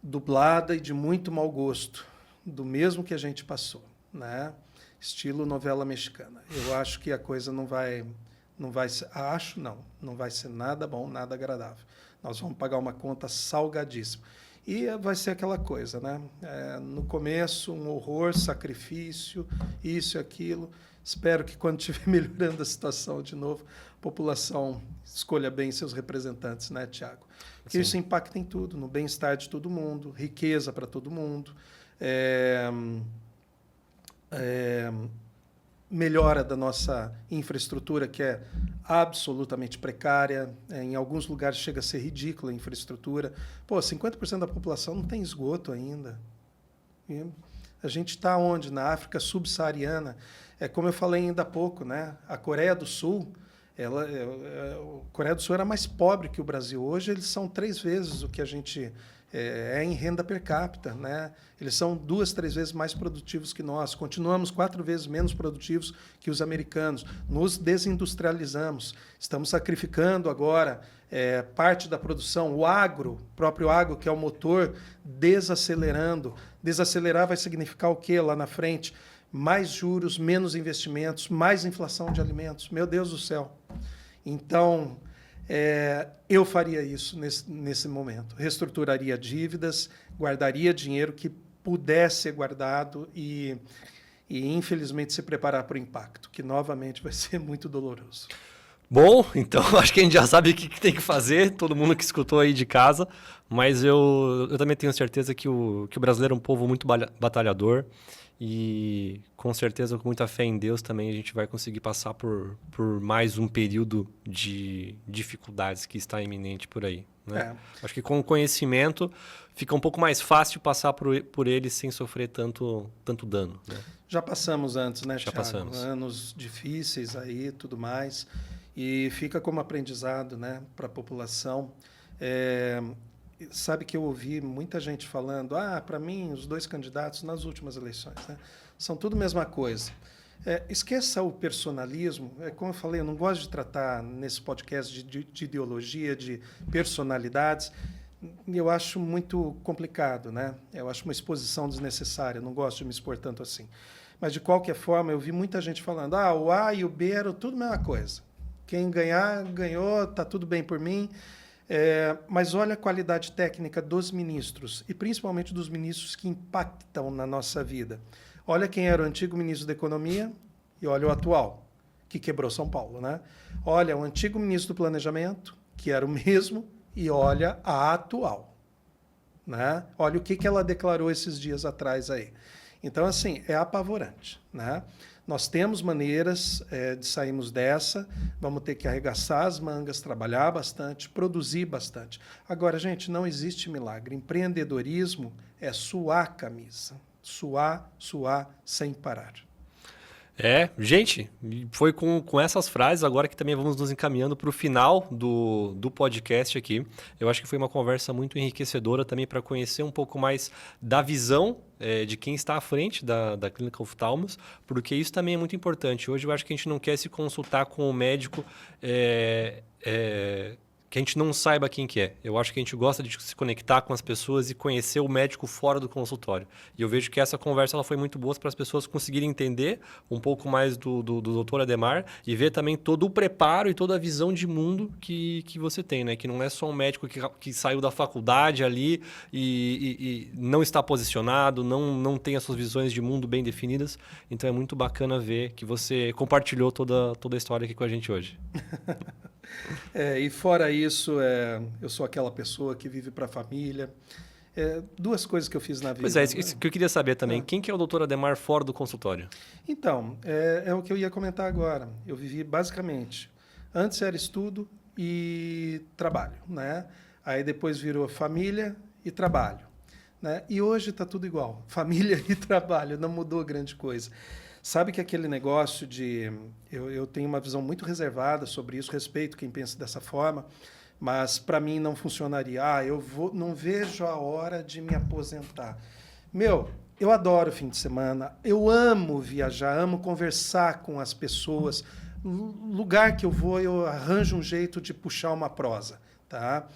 B: dublada e de muito mau gosto, do mesmo que a gente passou, né? Estilo novela mexicana. Eu acho que a coisa não vai ser, não vai ser nada bom, nada agradável. Nós vamos pagar uma conta salgadíssima. E vai ser aquela coisa, né? No começo, um horror, sacrifício, isso e aquilo. Espero que quando estiver melhorando a situação de novo, a população escolha bem seus representantes, né, Tiago? Porque isso impacta em tudo, no bem-estar de todo mundo, riqueza para todo mundo. melhora da nossa infraestrutura, que é absolutamente precária. Em alguns lugares chega a ser ridícula a infraestrutura. Pô, 50% da população não tem esgoto ainda. E a gente está onde? Na África subsaariana. É como eu falei ainda há pouco, né? A Coreia do Sul, a Coreia do Sul era mais pobre que o Brasil. Hoje eles são 3 vezes o que a gente em renda per capita, né? Eles são 2, 3 vezes mais produtivos que nós. Continuamos 4 vezes menos produtivos que os americanos. Nos desindustrializamos. Estamos sacrificando agora parte da produção. O próprio agro, que é o motor, desacelerando. Desacelerar vai significar o quê lá na frente? Mais juros, menos investimentos, mais inflação de alimentos. Meu Deus do céu. Então, eu faria isso nesse momento. Reestruturaria dívidas, guardaria dinheiro que pudesse ser guardado e infelizmente, se preparar para o impacto, que novamente vai ser muito doloroso.
A: Bom, então acho que a gente já sabe o que tem que fazer, todo mundo que escutou aí de casa, mas eu também tenho certeza que o brasileiro é um povo muito batalhador e com certeza, com muita fé em Deus também, a gente vai conseguir passar por mais um período de dificuldades que está iminente por aí. Né? Acho que com o conhecimento fica um pouco mais fácil passar por ele sem sofrer tanto dano. Né?
B: Já passamos antes, né,
A: Já
B: Thiago?
A: passamos.
B: Anos difíceis aí, tudo mais. E fica como aprendizado, né, para a população. Sabe que eu ouvi muita gente falando, para mim, os 2 candidatos nas últimas eleições, né, são tudo a mesma coisa. Esqueça o personalismo. Como eu falei, eu não gosto de tratar nesse podcast de ideologia, de personalidades. Eu acho muito complicado, né? Eu acho uma exposição desnecessária, eu não gosto de me expor tanto assim. Mas, de qualquer forma, eu vi muita gente falando, o A e o B eram tudo a mesma coisa. Quem ganhar, ganhou, está tudo bem por mim. Mas olha a qualidade técnica dos ministros, e principalmente dos ministros que impactam na nossa vida. Olha quem era o antigo ministro da Economia e olha o atual, que quebrou São Paulo. Né? Olha o antigo ministro do Planejamento, que era o mesmo, e olha a atual. Né? Olha o que ela declarou esses dias atrás aí. Então, assim, é apavorante. Né? Nós temos maneiras de sairmos dessa, vamos ter que arregaçar as mangas, trabalhar bastante, produzir bastante. Agora, gente, não existe milagre. Empreendedorismo é suar a camisa. Suar sem parar.
A: Gente, foi com essas frases agora que também vamos nos encaminhando para o final do podcast aqui. Eu acho que foi uma conversa muito enriquecedora também para conhecer um pouco mais da visão de quem está à frente da Clínica Oftalmos, porque isso também é muito importante. Hoje eu acho que a gente não quer se consultar com o médico que a gente não saiba quem que é. Eu acho que a gente gosta de se conectar com as pessoas e conhecer o médico fora do consultório. E eu vejo que essa conversa ela foi muito boa para as pessoas conseguirem entender um pouco mais do Dr. Adhemar e ver também todo o preparo e toda a visão de mundo que você tem, né? Que não é só um médico que saiu da faculdade ali e não está posicionado, não tem as suas visões de mundo bem definidas. Então é muito bacana ver que você compartilhou toda a história aqui com a gente hoje.
B: E fora isso, eu sou aquela pessoa que vive para a família. 2 coisas que eu fiz na vida.
A: Pois isso que eu queria saber também. Quem que é o Dr. Adhemar fora do consultório?
B: Então, é o que eu ia comentar agora. Eu vivi basicamente, antes era estudo e trabalho, né? Aí depois virou família e trabalho, né? E hoje está tudo igual, família e trabalho, não mudou grande coisa. Sabe que aquele negócio de... Eu tenho uma visão muito reservada sobre isso, respeito quem pensa dessa forma, mas para mim não funcionaria. Não vejo a hora de me aposentar. Eu adoro fim de semana, eu amo viajar, amo conversar com as pessoas. Lugar que eu vou, eu arranjo um jeito de puxar uma prosa. Tá?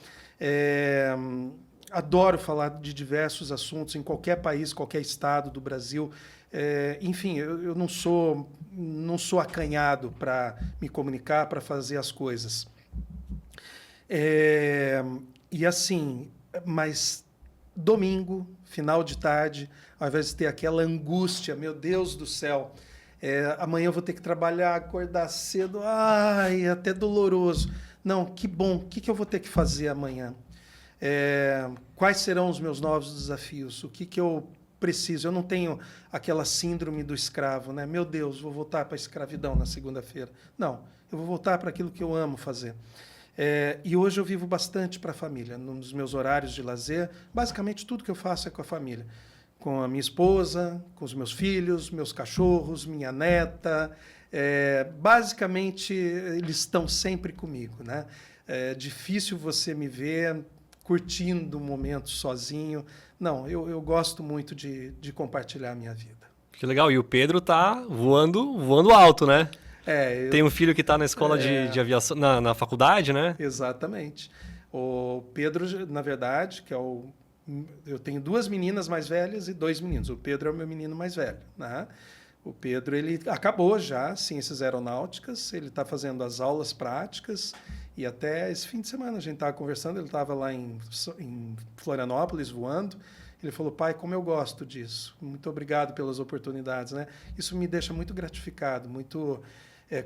B: Adoro falar de diversos assuntos em qualquer país, qualquer estado do Brasil. Enfim, eu não sou acanhado para me comunicar, para fazer as coisas. E assim, mas domingo, final de tarde, ao invés de ter aquela angústia, meu Deus do céu, amanhã eu vou ter que trabalhar, acordar cedo, até doloroso. Não, que bom, o que eu vou ter que fazer amanhã? Quais serão os meus novos desafios? O que eu preciso. Eu não tenho aquela síndrome do escravo, né? Meu Deus, vou voltar para a escravidão na segunda-feira. Não, eu vou voltar para aquilo que eu amo fazer. E hoje eu vivo bastante para a família, nos meus horários de lazer. Basicamente, tudo que eu faço é com a família. Com a minha esposa, com os meus filhos, meus cachorros, minha neta. Basicamente, eles estão sempre comigo, né? É difícil você me ver curtindo um momento sozinho. Não, eu gosto muito de compartilhar a minha vida.
A: Que legal. E o Pedro tá voando alto, né? Tem um filho que está na escola de aviação, na faculdade, né?
B: Exatamente. O Pedro, na verdade, eu tenho 2 meninas mais velhas e 2 meninos. O Pedro é o meu menino mais velho, né? O Pedro, ele acabou já Ciências Aeronáuticas, ele está fazendo as aulas práticas e até esse fim de semana a gente estava conversando, ele estava lá em Florianópolis voando. Ele falou, pai, como eu gosto disso. Muito obrigado pelas oportunidades, né? Isso me deixa muito gratificado, muito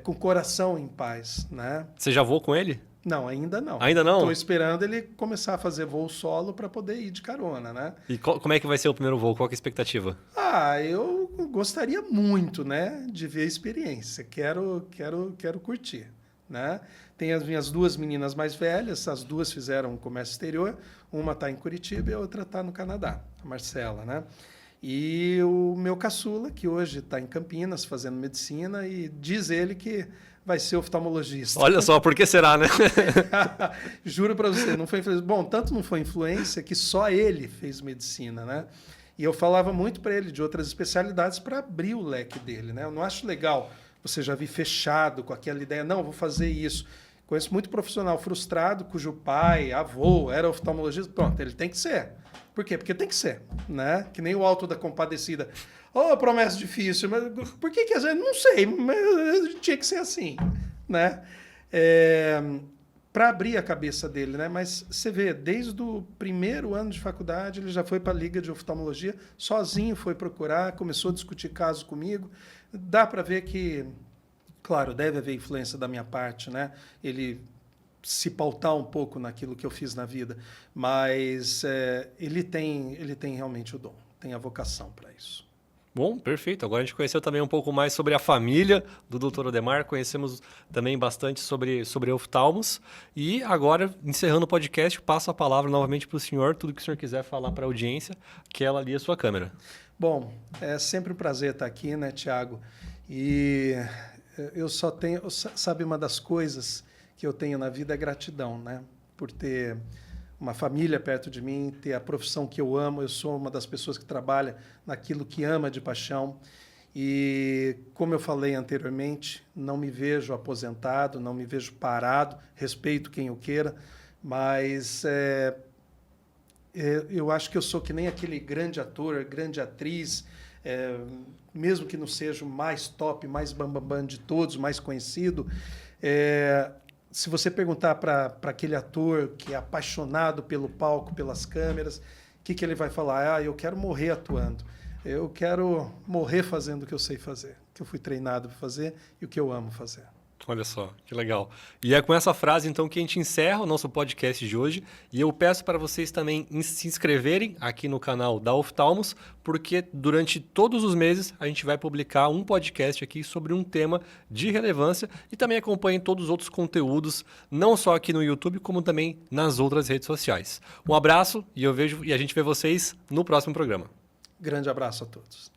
B: com o coração em paz, né?
A: Você já voou com ele?
B: Não, ainda não.
A: Ainda não?
B: Estou esperando ele começar a fazer voo solo para poder ir de carona, né?
A: E como é que vai ser o primeiro voo? Qual que é a expectativa?
B: Eu gostaria muito, né, de ver a experiência. Quero curtir, né? Tem as minhas 2 meninas mais velhas, as 2 fizeram comércio exterior, uma está em Curitiba e a outra está no Canadá, a Marcela, né? E o meu caçula, que hoje está em Campinas fazendo medicina, e diz ele que vai ser oftalmologista.
A: Olha só, por que será, né?
B: Juro para você, não foi influência. Bom, tanto não foi influência que só ele fez medicina, né? E eu falava muito para ele de outras especialidades para abrir o leque dele, né? Eu não acho legal você já vir fechado com aquela ideia, não, vou fazer isso. Conheço muito profissional frustrado, cujo pai, avô, era oftalmologista. Pronto, ele tem que ser. Por quê? Porque tem que ser, né? Que nem o Alto da Compadecida. Promessa difícil, mas por que às vezes? Não sei, mas tinha que ser assim, né? Para abrir a cabeça dele, né? Mas você vê, desde o primeiro ano de faculdade, ele já foi para a Liga de Oftalmologia, sozinho foi procurar, começou a discutir casos comigo. Dá para ver que, claro, deve haver influência da minha parte, né? Ele se pautar um pouco naquilo que eu fiz na vida, mas ele tem realmente o dom, tem a vocação para isso.
A: Bom, perfeito. Agora a gente conheceu também um pouco mais sobre a família do Dr. Odemar, conhecemos também bastante sobre oftalmos. E agora, encerrando o podcast, passo a palavra novamente para o senhor, tudo que o senhor quiser falar para a audiência, que ela ali é a sua câmera.
B: Bom, é sempre um prazer estar aqui, né, Tiago? E eu só tenho, sabe, uma das coisas que eu tenho na vida é gratidão, né? Por ter uma família perto de mim, ter a profissão que eu amo. Eu sou uma das pessoas que trabalha naquilo que ama de paixão. E, como eu falei anteriormente, não me vejo aposentado, não me vejo parado, respeito quem eu queira, mas eu acho que eu sou que nem aquele grande ator, grande atriz, mesmo que não seja o mais top, mais bambambam de todos, mais conhecido, se você perguntar para aquele ator que é apaixonado pelo palco, pelas câmeras, o que ele vai falar? Eu quero morrer atuando. Eu quero morrer fazendo o que eu sei fazer, o que eu fui treinado para fazer e o que eu amo fazer.
A: Olha só, que legal. E é com essa frase, então, que a gente encerra o nosso podcast de hoje. E eu peço para vocês também se inscreverem aqui no canal da Oftalmos, porque durante todos os meses a gente vai publicar um podcast aqui sobre um tema de relevância e também acompanhem todos os outros conteúdos, não só aqui no YouTube, como também nas outras redes sociais. Um abraço e a gente vê vocês no próximo programa.
B: Grande abraço a todos.